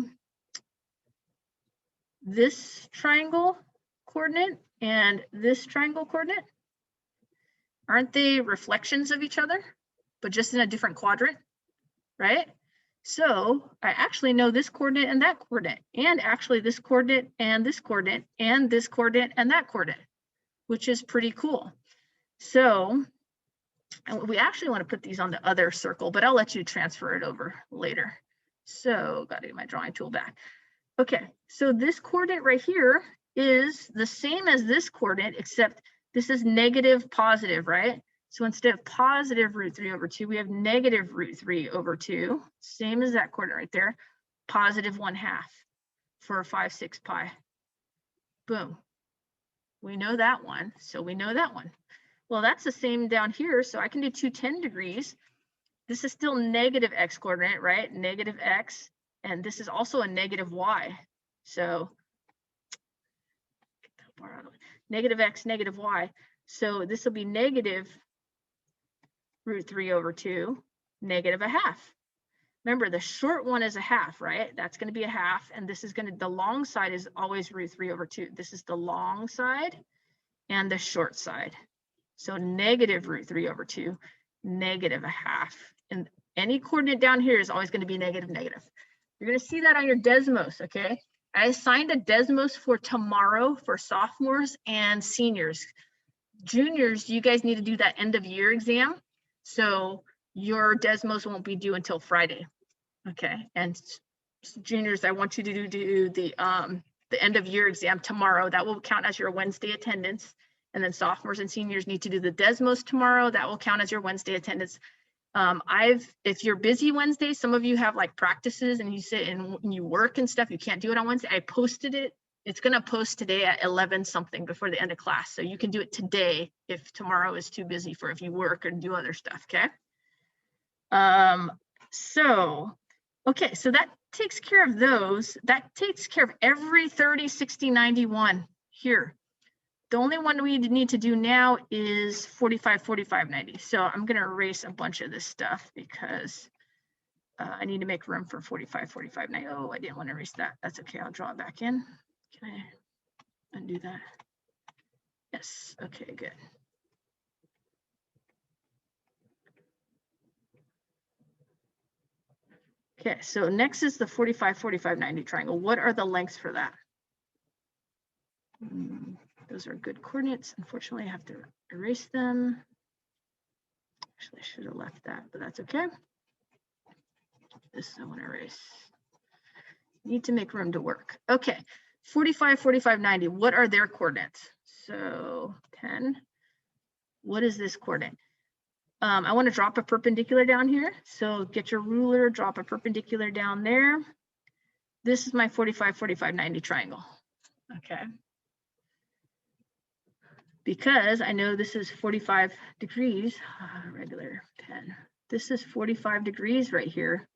this triangle coordinate and this triangle coordinate? Aren't they reflections of each other, but just in a different quadrant, right? So I actually know this coordinate and that coordinate, and actually this coordinate and this coordinate and this coordinate and that coordinate, which is pretty cool. So we actually want to put these on the other circle, but I'll let you transfer it over later. So got to get my drawing tool back. Okay, so this coordinate right here is the same as this coordinate, except this is negative positive, right? So instead of positive √3/2, we have negative √3/2, same as that coordinate right there, positive 1/2 for 5, 6 pi. Boom. We know that one, so we know that one. Well, that's the same down here, so I can do 210 degrees. This is still negative x coordinate, right? Negative x, and this is also a negative y. So negative x, negative y. So this will be negative √3/2, negative 1/2. Remember, the short one is 1/2, right? That's going to be 1/2, and this is going to, the long side is always √3/2. This is the long side and the short side. So negative √3/2, negative 1/2. And any coordinate down here is always going to be negative, negative. You're going to see that on your Desmos, okay? I assigned a Desmos for tomorrow for sophomores and seniors. Juniors, you guys need to do that end of year exam. So your Desmos won't be due until Friday, okay? And juniors, I want you to do the end of year exam tomorrow. That will count as your Wednesday attendance. And then sophomores and seniors need to do the Desmos tomorrow. That will count as your Wednesday attendance. If you're busy Wednesday, some of you have like practices and you sit and you work and stuff, you can't do it on Wednesday. I posted it. It's going to post today at 11 something before the end of class. So you can do it today if tomorrow is too busy for if you work and do other stuff, okay? Okay, so that takes care of those. That takes care of every 30, 60, 91 here. The only one we need to do now is 45, 45, 90. So I'm going to erase a bunch of this stuff because I need to make room for 45, 45, 90. Oh, I didn't want to erase that. That's okay. I'll draw it back in. Can I undo that? Yes. Okay, good. Okay, so next is the 45, 45, 90 triangle. What are the lengths for that? Those are good coordinates. Unfortunately, I have to erase them. Actually, I should have left that, but that's okay. This I want to erase. Need to make room to work. Okay, 45, 45, 90. What are their coordinates? So 10, What is this coordinate? I want to drop a perpendicular down here. So get your ruler, drop a perpendicular down there. This is my 45, 45, 90 triangle. Okay. Because I know this is 45 degrees, regular pen. This is 45 degrees right here.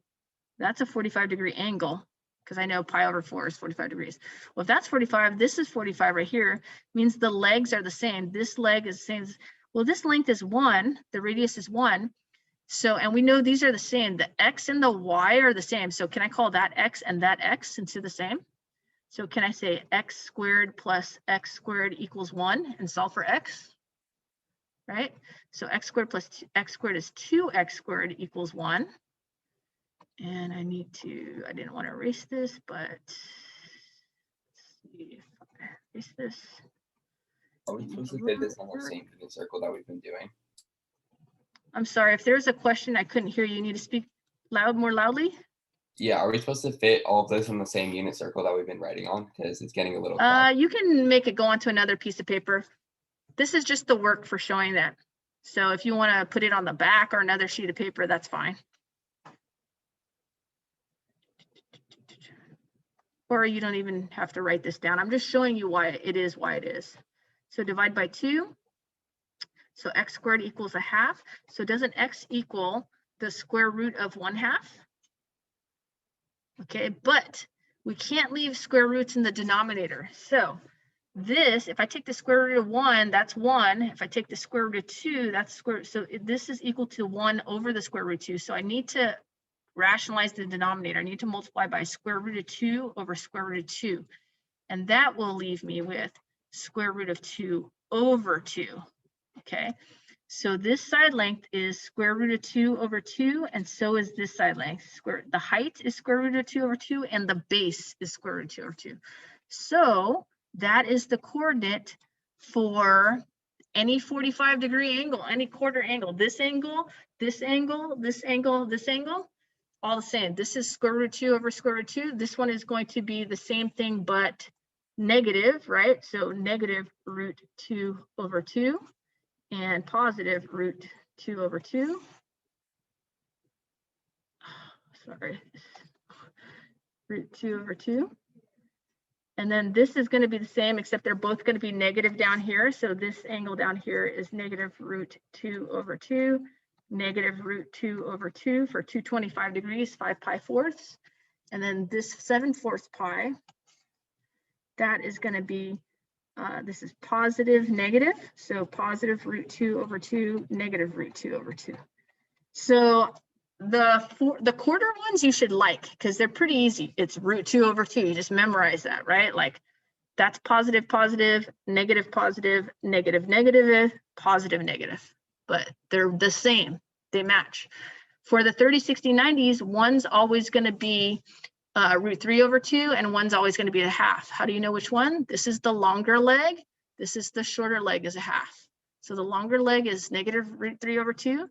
That's a 45-degree angle because I know pi over 4 is 45 degrees. Well, if that's 45, this is 45 right here, means the legs are the same. This leg is the same. Well, this length is 1, the radius is 1. So, and we know these are the same. The x and the y are the same. So can I call that x and that x into the same? So can I say x squared plus x squared equals 1 and solve for x? Right? So x squared plus x squared is 2x squared equals 1. And I need to, I didn't want to erase this, but let's see if I erase this. Are we supposed to fit this on the same unit circle that we've been doing? I'm sorry, if there's a question I couldn't hear, you need to speak more loudly. Yeah, are we supposed to fit all of this on the same unit circle that we've been writing on? Because it's getting a little You can make it go onto another piece of paper. This is just the work for showing that. So if you want to put it on the back or another sheet of paper, that's fine. Or you don't even have to write this down. I'm just showing you why it is why it is. So divide by 2. So x squared equals 1/2. So doesn't x equal the square root of 1/2? Okay, but we can't leave square roots in the denominator. So this, if I take the square root of 1, that's 1. If I take the square root of 2, that's square. So this is equal to 1 over the square root of 2. So I need to rationalize the denominator. I need to multiply by square root of 2 over square root of 2. And that will leave me with square root of 2 over 2. Okay, so this side length is square root of 2 over 2, and so is this side length. The height is square root of 2 over 2, and the base is square root of 2 over 2. So that is the coordinate for any 45-degree angle, any quarter angle. This angle, this angle, this angle, this angle, all the same. This is square root of 2 over square root of 2. This one is going to be the same thing, but negative, right? So negative root 2 over 2. And positive root 2 over 2. Sorry, root 2 over 2. And then this is going to be the same, except they're both going to be negative down here. So this angle down here is negative root 2 over 2, negative root 2 over 2 for 225 degrees, 5 pi fourths. And then this 7/4 pi, that is going to be this is positive, negative. So positive root 2 over 2, negative root 2 over 2. So the quarter ones you should like because they're pretty easy. It's root 2 over 2. You just memorize that, right? Like that's positive, positive, negative, positive, negative, negative, positive, negative. But they're the same. They match. For the 30, 60, 90s, one's always going to be root 3 over 2, and one's always going to be 1/2. How do you know which one? This is the longer leg. This is the shorter leg is 1/2. So the longer leg is negative root 3 over 2.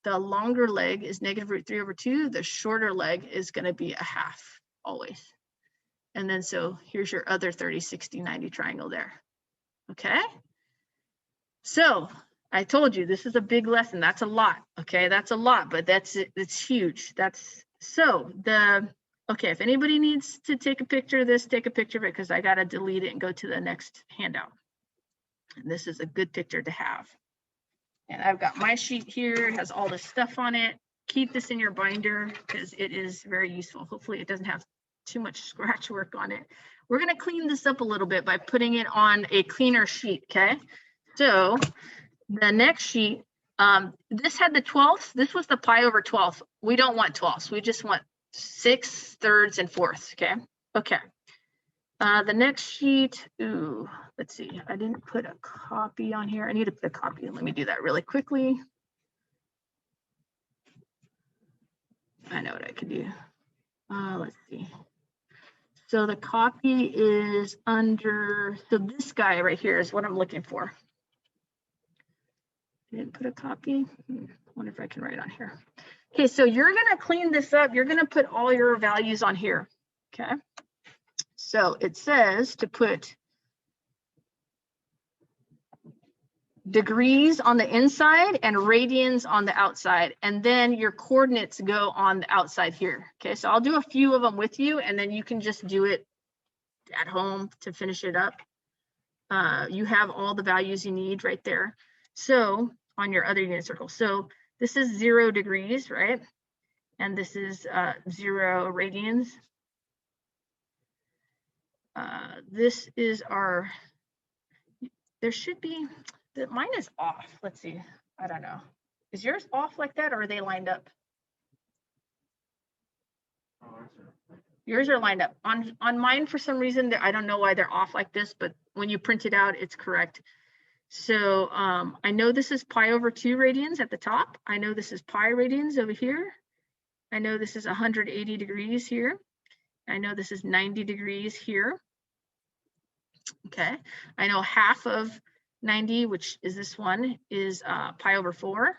The longer leg is negative root 3 over 2. The shorter leg is going to be 1/2 always. And then so here's your other 30, 60, 90 triangle there. Okay. So I told you this is a big lesson. That's a lot. Okay, that's a lot, but it's huge. That's so okay, if anybody needs to take a picture of this, take a picture of it because I got to delete it and go to the next handout. And this is a good picture to have. And I've got my sheet here. It has all this stuff on it. Keep this in your binder because it is very useful. Hopefully it doesn't have too much scratch work on it. We're going to clean this up a little bit by putting it on a cleaner sheet, okay? So the next sheet, this had the 12ths. This was the pi over 12th. We don't want 12ths. We just want 6/3 and 4ths, okay? Okay. The next sheet, ooh, let's see. I didn't put a copy on here. I need to put a copy. Let me do that really quickly. I know what I could do. Let's see. So the copy is under, so this guy right here is what I'm looking for. I didn't put a copy. I wonder if I can write on here. Okay, so you're gonna clean this up. You're gonna put all your values on here, okay? So it says to put degrees on the inside and radians on the outside. And then your coordinates go on the outside here. Okay, so I'll do a few of them with you and then you can just do it at home to finish it up. You have all the values you need right there. So on your other unit circle. So this is 0 degrees, right? And this is 0 radians. This is our, there should be, mine is off. Let's see. I don't know. Is yours off like that or are they lined up? Yours are lined up. On mine, for some reason, I don't know why they're off like this, but when you print it out, it's correct. So I know this is pi over 2 radians at the top. I know this is pi radians over here. I know this is 180 degrees here. I know this is 90 degrees here. Okay, I know half of 90, which is this one, is pi over 4.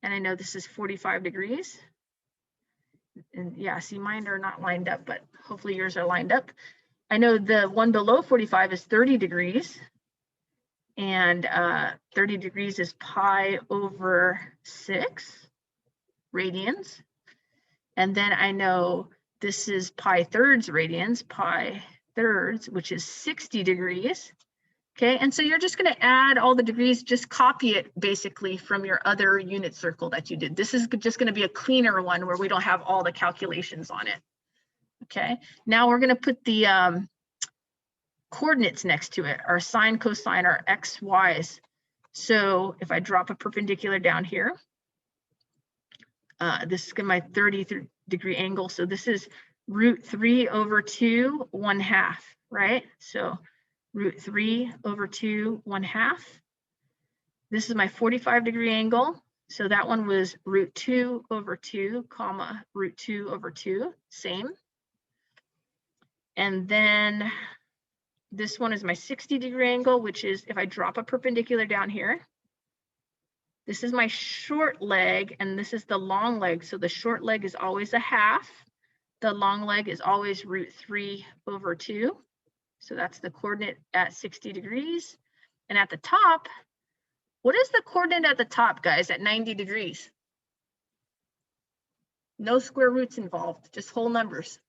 And I know this is 45 degrees. And yeah, see, mine are not lined up, but hopefully yours are lined up. I know the one below 45 is 30 degrees. And 30 degrees is pi over 6 radians. And then I know this is pi thirds radians, pi thirds, which is 60 degrees. Okay, and so you're just going to add all the degrees, just copy it basically from your other unit circle that you did. This is just going to be a cleaner one where we don't have all the calculations on it. Okay, now we're going to put the coordinates next to it, our sine, cosine, our x, y's. So if I drop a perpendicular down here, this is my 30 degree angle. So this is root 3 over 2, 1/2, right? So root 3 over 2, 1/2. This is my 45 degree angle. So that one was root 2 over 2, comma, root 2 over 2, same. And then this one is my 60 degree angle, which is if I drop a perpendicular down here, this is my short leg and this is the long leg. So the short leg is always 1/2. The long leg is always root 3 over 2. So that's the coordinate at 60 degrees. And at the top, what is the coordinate at the top, guys, at 90 degrees? No square roots involved, just whole numbers.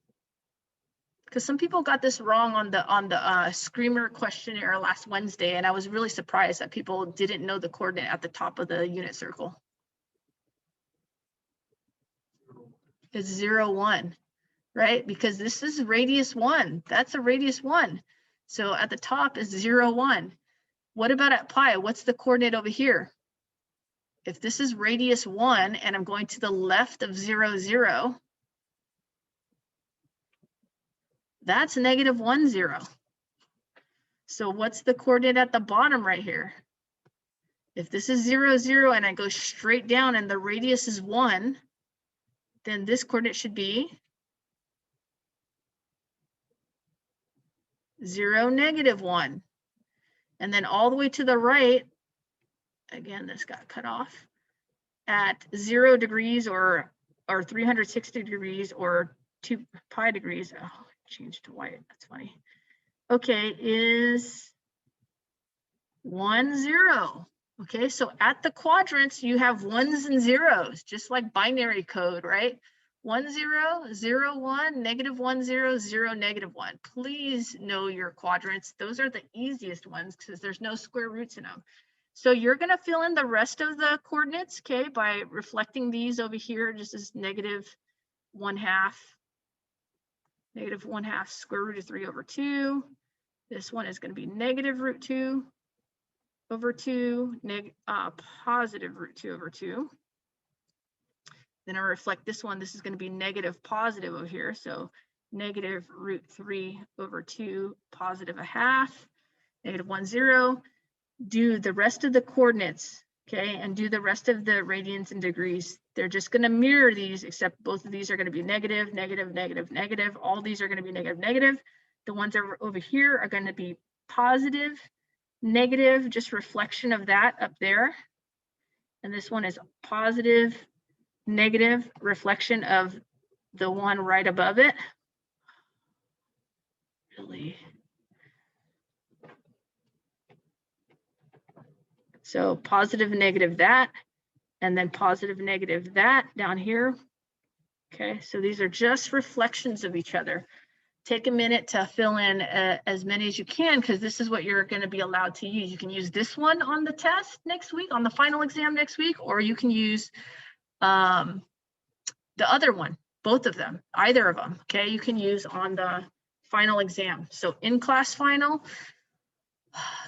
Because some people got this wrong on the Screamer questionnaire last Wednesday, and I was really surprised that people didn't know the coordinate at the top of the unit circle. It's 0, 1. Right? Because this is radius 1. That's a radius 1. So at the top is 0, 1. What about at pi? What's the coordinate over here? If this is radius 1 and I'm going to the left of 0, 0, that's negative 1, 0. So what's the coordinate at the bottom right here? If this is 0, 0 and I go straight down and the radius is 1, then this coordinate should be 0, negative 1. And then all the way to the right, again, this got cut off, at 0 degrees or 360 degrees or 2 pi degrees. Oh, changed to white, that's funny. Okay, is 1, 0. Okay, so at the quadrants, you have 1s and 0s, just like binary code, right? 1, 0, 0, 1, negative 1, 0, 0, negative 1. Please know your quadrants. Those are the easiest ones because there's no square roots in them. So you're going to fill in the rest of the coordinates, okay, by reflecting these over here, just as negative 1/2, negative 1/2 square root of 3 over 2. This one is going to be negative root 2 over 2, positive root 2 over 2. Then I reflect this one. This is going to be negative positive over here. So negative root 3 over 2, positive 1/2, negative 1, 0. Do the rest of the coordinates, okay, and do the rest of the radians and degrees. They're just going to mirror these, except both of these are going to be negative, negative, negative, negative. All these are going to be negative, negative. The ones over here are going to be positive, negative, just reflection of that up there. And this one is positive, negative, reflection of the one right above it. Really? So positive, negative that, and then positive, negative that down here. Okay, so these are just reflections of each other. Take a minute to fill in as many as you can, because this is what you're going to be allowed to use. You can use this one on the test next week, on the final exam next week, or you can use the other one, both of them, either of them. Okay, you can use on the final exam. So in class final,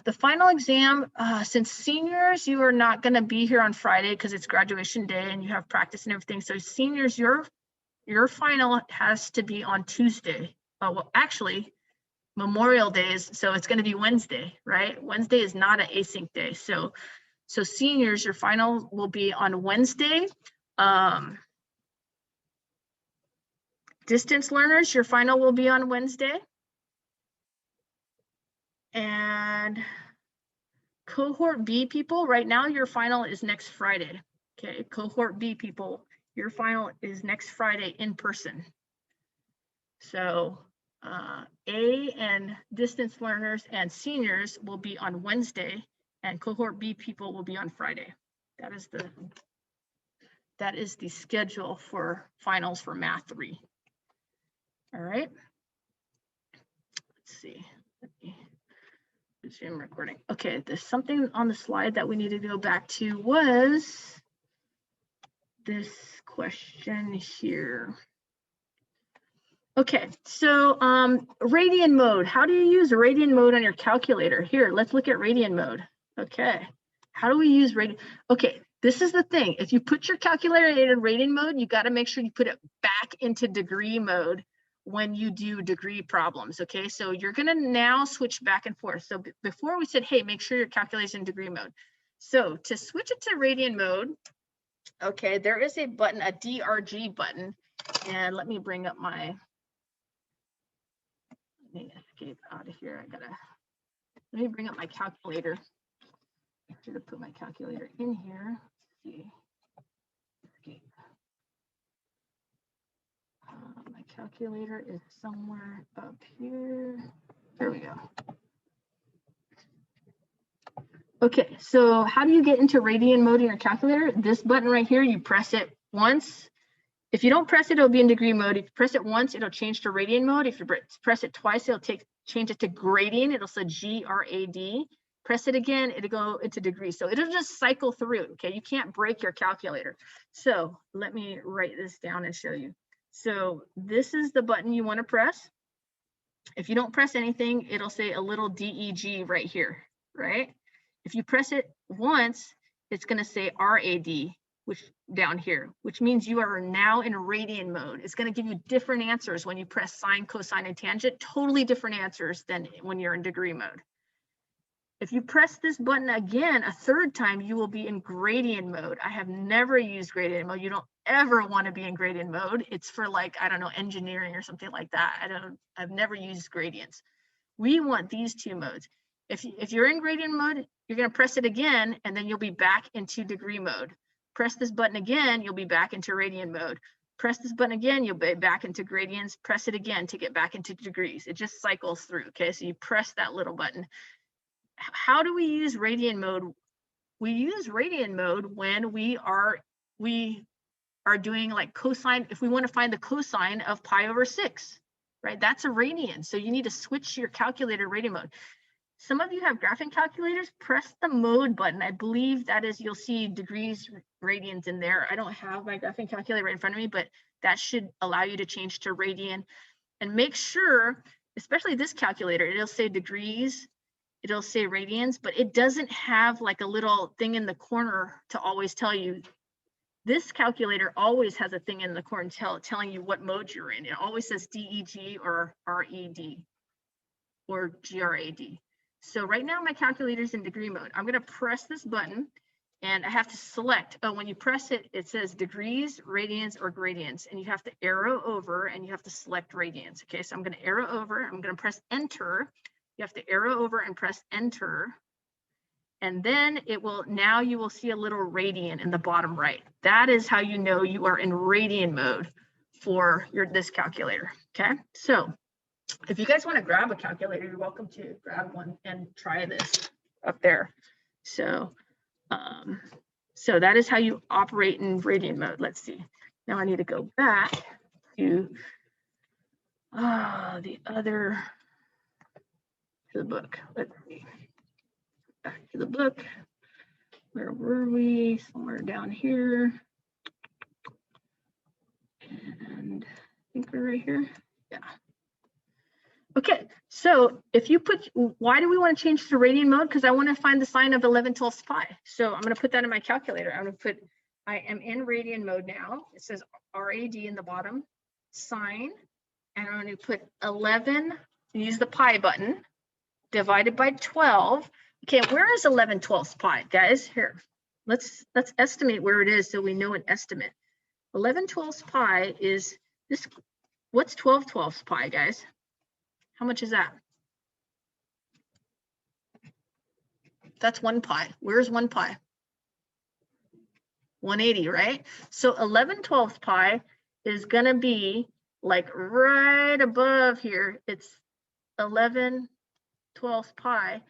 the final exam, since seniors, you are not going to be here on Friday because it's graduation day and you have practice and everything. So seniors, your final has to be on Tuesday. Well, actually, Memorial Days, so it's going to be Wednesday, right? Wednesday is not an async day. So seniors, your final will be on Wednesday. Distance learners, your final will be on Wednesday. And cohort B people, right now your final is next Friday. Okay, cohort B people, your final is next Friday in person. So A and distance learners and seniors will be on Wednesday, and cohort B people will be on Friday. That is the schedule for finals for Math 3. All right. Let's see. Let me resume recording. Okay, there's something on the slide that we need to go back to, was this question here. Okay, so Radian mode. How do you use Radian mode on your calculator? Here, let's look at Radian mode. Okay, how do we use Radian? Okay, this is the thing. If you put your calculator in Radian mode, you got to make sure you put it back into degree mode when you do degree problems. Okay, so you're going to now switch back and forth. So before we said, hey, make sure your calculator's in degree mode. So to switch it to Radian mode, okay, there is a button, a DRG button, and let me bring up my. Let me escape out of here. Let me bring up my calculator. I should have put my calculator in here. Let's see. Okay. My calculator is somewhere up here. There we go. Okay, so how do you get into Radian mode in your calculator? This button right here, you press it once. If you don't press it, it'll be in degree mode. If you press it once, it'll change to Radian mode. If you press it twice, it'll change it to gradient. It'll say GRAD. Press it again, it'll go into degree. So it'll just cycle through, okay? You can't break your calculator. So let me write this down and show you. So this is the button you want to press. If you don't press anything, it'll say a little DEG right here, right? If you press it once, it's going to say RAD, which down here, which means you are now in Radian mode. It's going to give you different answers when you press sine, cosine, and tangent, totally different answers than when you're in degree mode. If you press this button again a third time, you will be in gradient mode. I have never used gradient mode. You don't ever want to be in gradient mode. It's for, like, I don't know, engineering or something like that. I've never used gradients. We want these two modes. If you're in gradient mode, you're going to press it again, and then you'll be back into degree mode. Press this button again, you'll be back into radian mode. Press this button again, you'll be back into gradients. Press it again to get back into degrees. It just cycles through, okay? So you press that little button. How do we use radian mode? We use radian mode when we are doing like cosine, if we want to find the cosine of pi over 6, right? That's a radian. So you need to switch your calculator radian mode. Some of you have graphing calculators, press the mode button. I believe that is, you'll see degrees, radians in there. I don't have my graphing calculator right in front of me, but that should allow you to change to radian. And make sure, especially this calculator, it'll say degrees, it'll say radians, but it doesn't have like a little thing in the corner to always tell you. This calculator always has a thing in the corner telling you what mode you're in. It always says DEG or RED or GRAD. So right now my calculator is in degree mode. I'm going to press this button and I have to select. Oh, when you press it, it says degrees, radians, or gradients, and you have to arrow over and you have to select radians. Okay, so I'm going to arrow over. I'm going to press enter. You have to arrow over and press enter. And then it will, now you will see a little radian in the bottom right. That is how you know you are in radian mode for this calculator. Okay, so if you guys want to grab a calculator, you're welcome to grab one and try this up there. So So that is how you operate in Radian mode. Let's see. Now I need to go back to to the book. Let's see. Back to the book. Where were we? Somewhere down here. And I think we're right here. Yeah. Okay, so if you put, why do we want to change to Radian mode? Because I want to find the sine of 11/12 pi. So I'm going to put that in my calculator. I'm going to put, I am in Radian mode now. It says RAD in the bottom, sine, and I'm going to put 11, use the pi button, divided by 12. Okay, where is 11/12 pi, guys? Here, let's estimate where it is so we know an estimate. 11/12 pi is this. What's 12/12 pi, guys? How much is that? That's 1 pi. Where's 1 pi? 180, right? So 11/12 pi is going to be like right above here. It's 11/12 pi.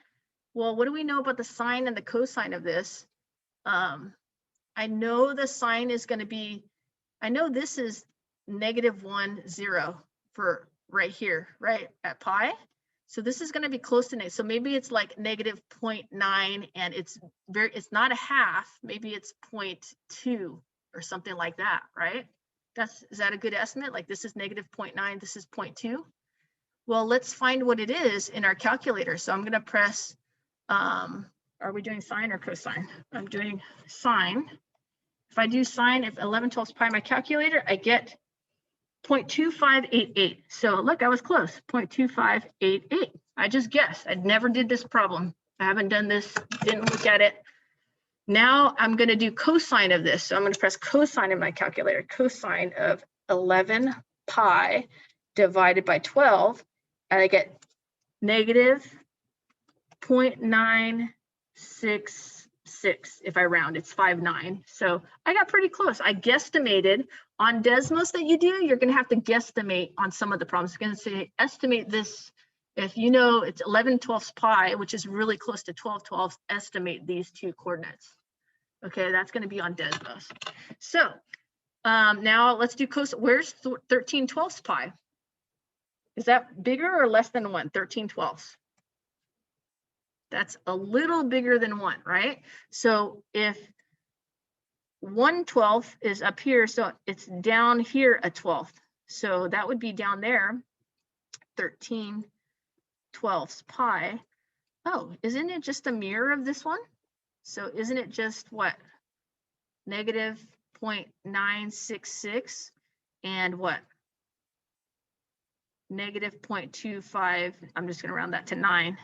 Well, what do we know about the sine and the cosine of this? I know the sine is going to be, I know this is -1, 0 for right here, right at pi. So this is going to be close to negative. So maybe it's like -0.9 and it's not a half. Maybe it's 0.2 or something like that, right? Is that a good estimate? Like this is -0.9, this is 0.2. Well, let's find what it is in our calculator. So I'm going to press, are we doing sine or cosine? I'm doing sine. If I do sine, if 11/12 pi my calculator, I get 0.2588. So look, I was close, 0.2588. I just guessed. I never did this problem. I haven't done this, didn't look at it. Now I'm going to do cosine of this. So I'm going to press cosine in my calculator. Cosine of 11 pi divided by 12, and I get -0.966. If I round, it's 5.9. So I got pretty close. I guesstimated. On Desmos that you do, you're going to have to guesstimate on some of the problems. It's going to say estimate this. If you know it's 11/12 pi, which is really close to 12/12, estimate these two coordinates. Okay, that's going to be on Desmos. So now let's do cosine. Where's 13/12 pi? Is that bigger or less than 1? 13/12. That's a little bigger than 1, right? So if 1/12 is up here, so it's down here a 12th. So that would be down there, 13/12 pi. Oh, isn't it just a mirror of this one? So isn't it just what? -0.966 and what? -0.25. I'm just going to round that to 9.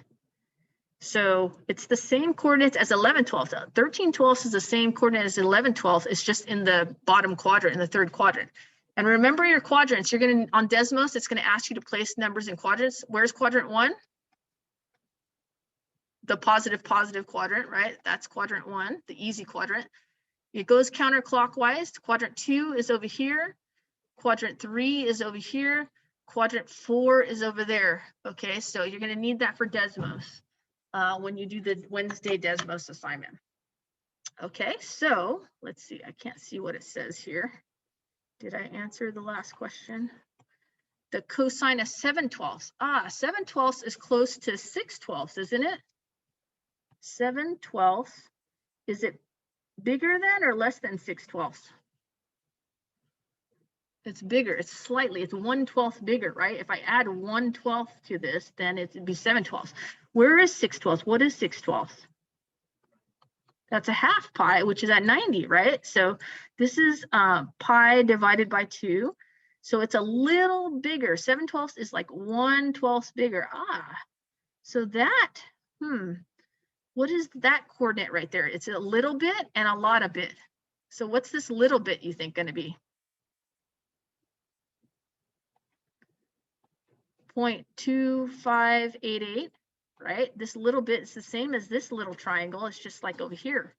So it's the same coordinates as 11/12. 13/12 is the same coordinate as 11/12. It's just in the bottom quadrant, in the third quadrant. And remember your quadrants. You're going to, on Desmos, it's going to ask you to place numbers in quadrants. Where's quadrant 1? The positive quadrant, right? That's quadrant 1, the easy quadrant. It goes counterclockwise. Quadrant 2 is over here. Quadrant 3 is over here. Quadrant 4 is over there. Okay, so you're going to need that for Desmos. When you do the Wednesday Desmos assignment. Okay, so let's see. I can't see what it says here. Did I answer the last question? The cosine of 7/12. 7/12 is close to 6/12, isn't it? 7/12. Is it bigger than or less than 6/12? It's bigger. It's slightly. It's 1/12 bigger, right? If I add 1/12 to this, then it'd be 7/12. Where is 6/12? What is 6/12? That's a half pi, which is at 90, right? So this is pi divided by 2. So it's a little bigger. 7/12 is like 1/12 bigger. So that, what is that coordinate right there? It's a little bit and a lot of bit. So what's this little bit you think going to be? 0.2588, right? This little bit is the same as this little triangle. It's just like over here.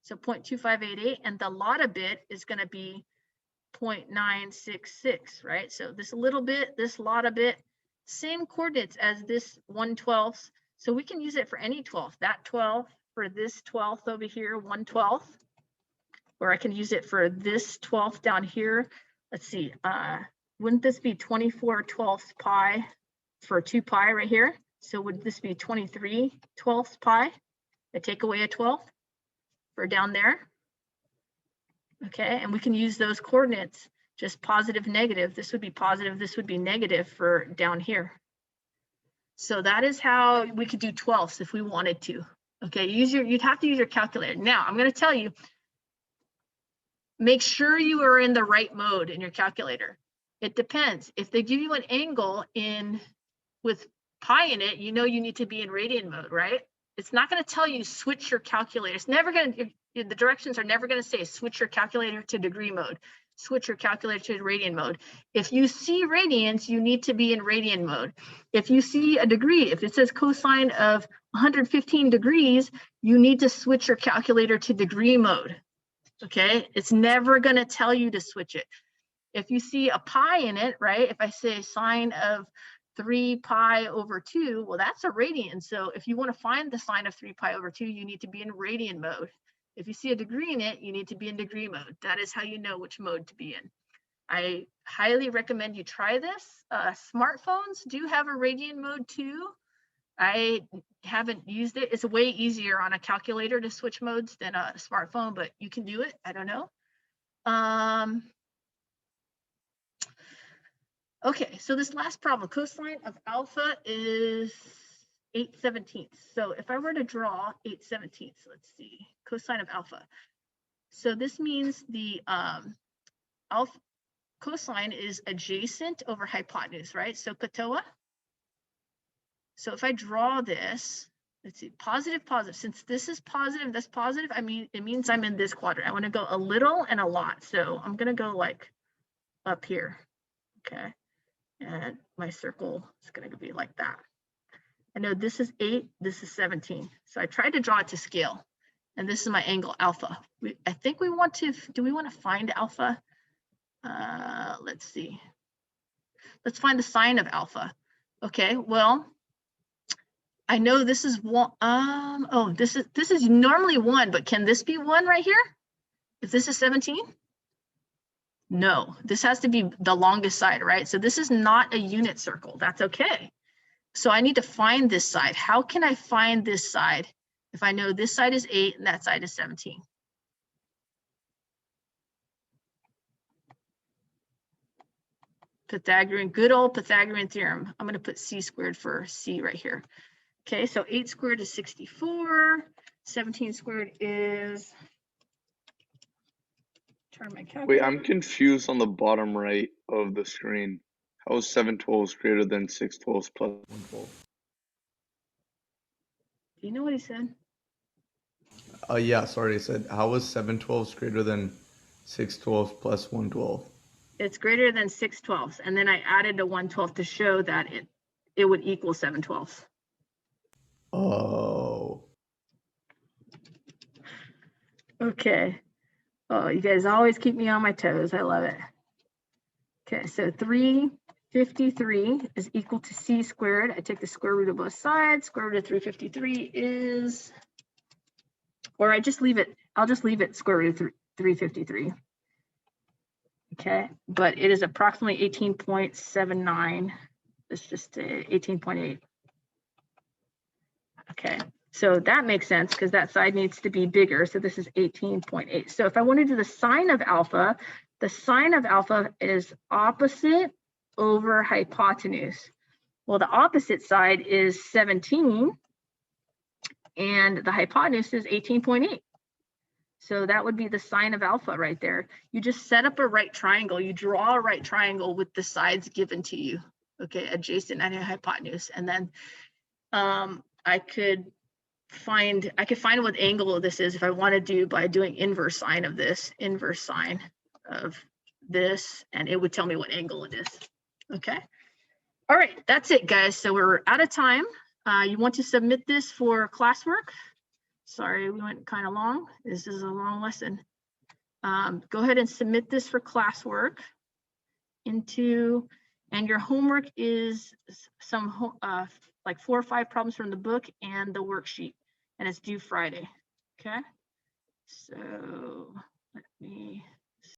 So 0.2588, and the lot of bit is going to be 0.966, right? So this little bit, this lot of bit, same coordinates as this 1/12. So we can use it for any 12, that 12, for this 12th over here, 1/12, or I can use it for this 12th down here. Let's see, wouldn't this be 24/12 pi for 2 pi right here? So would this be 23/12 pi? I take away a 12th for down there. Okay, and we can use those coordinates, just positive, negative. This would be positive, this would be negative for down here. So that is how we could do 12ths if we wanted to. Okay, you'd have to use your calculator. Now, I'm going to tell you, make sure you are in the right mode in your calculator. It depends. If they give you an angle with pi in it, you know you need to be in radian mode, right? It's not going to tell you switch your calculator. It's never going to, the directions are never going to say switch your calculator to degree mode, switch your calculator to radian mode. If you see radians, you need to be in radian mode. If you see a degree, if it says cosine of 115 degrees, you need to switch your calculator to degree mode. Okay, it's never going to tell you to switch it. If you see a pi in it, right? If I say sine of 3 pi over 2, well, that's a radian. So if you want to find the sine of 3 pi over 2, you need to be in radian mode. If you see a degree in it, you need to be in degree mode. That is how you know which mode to be in. I highly recommend you try this. Smartphones do have a radian mode too. I haven't used it. It's way easier on a calculator to switch modes than a smartphone, but you can do it. I don't know. Okay, so this last problem, cosine of alpha is 8/17. So if I were to draw 8/17, let's see, cosine of alpha. So this means the alpha cosine is adjacent over hypotenuse, right? So katoa. So if I draw this, let's see, positive, positive. Since this is positive, that's positive, I mean, it means I'm in this quadrant. I want to go a little and a lot. So I'm going to go like up here. Okay. And my circle is going to be like that. I know this is 8, this is 17. So I tried to draw it to scale. And this is my angle alpha. I think we want to, do we want to find alpha? Let's see. Let's find the sine of alpha. Okay, well, I know this is one. Oh, this is normally 1, but can this be 1 right here? If this is 17? No, this has to be the longest side, right? So this is not a unit circle. That's okay. So I need to find this side. How can I find this side if I know this side is 8 and that side is 17? Pythagorean, good old Pythagorean theorem. I'm going to put c squared for c right here. Okay, so 8 squared is 64. 17 squared is, turn my calculator. Wait, I'm confused on the bottom right of the screen. How is 7/12 greater than 6/12 plus 1/12? Do you know what he said? Yeah, sorry, I said, how is 7/12 greater than 6/12 plus 1/12? It's greater than 6/12, and then I added a 1/12 to show that it would equal 7/12. Oh. Okay. Oh, you guys always keep me on my toes. I love it. Okay, so 353 is equal to c squared. I take the square root of both sides. Square root of 353 is, or I'll just leave it square root of 353. Okay, but it is approximately 18.79. It's just 18.8. Okay, so that makes sense because that side needs to be bigger. So this is 18.8. So if I want to do the sine of alpha, the sine of alpha is opposite over hypotenuse. Well, the opposite side is 17 and the hypotenuse is 18.8. So that would be the sine of alpha right there. You just set up a right triangle. You draw a right triangle with the sides given to you, okay, adjacent and hypotenuse. And then I could find what angle this is if I want to do by doing inverse sine of this, inverse sine of this, and it would tell me what angle it is. Okay. All right, that's it, guys. So we're out of time. You want to submit this for classwork? Sorry, we went kind of long. This is a long lesson. Go ahead and submit this for classwork and your homework is some like 4 or 5 problems from the book and the worksheet. and it's due Friday. Okay. So let me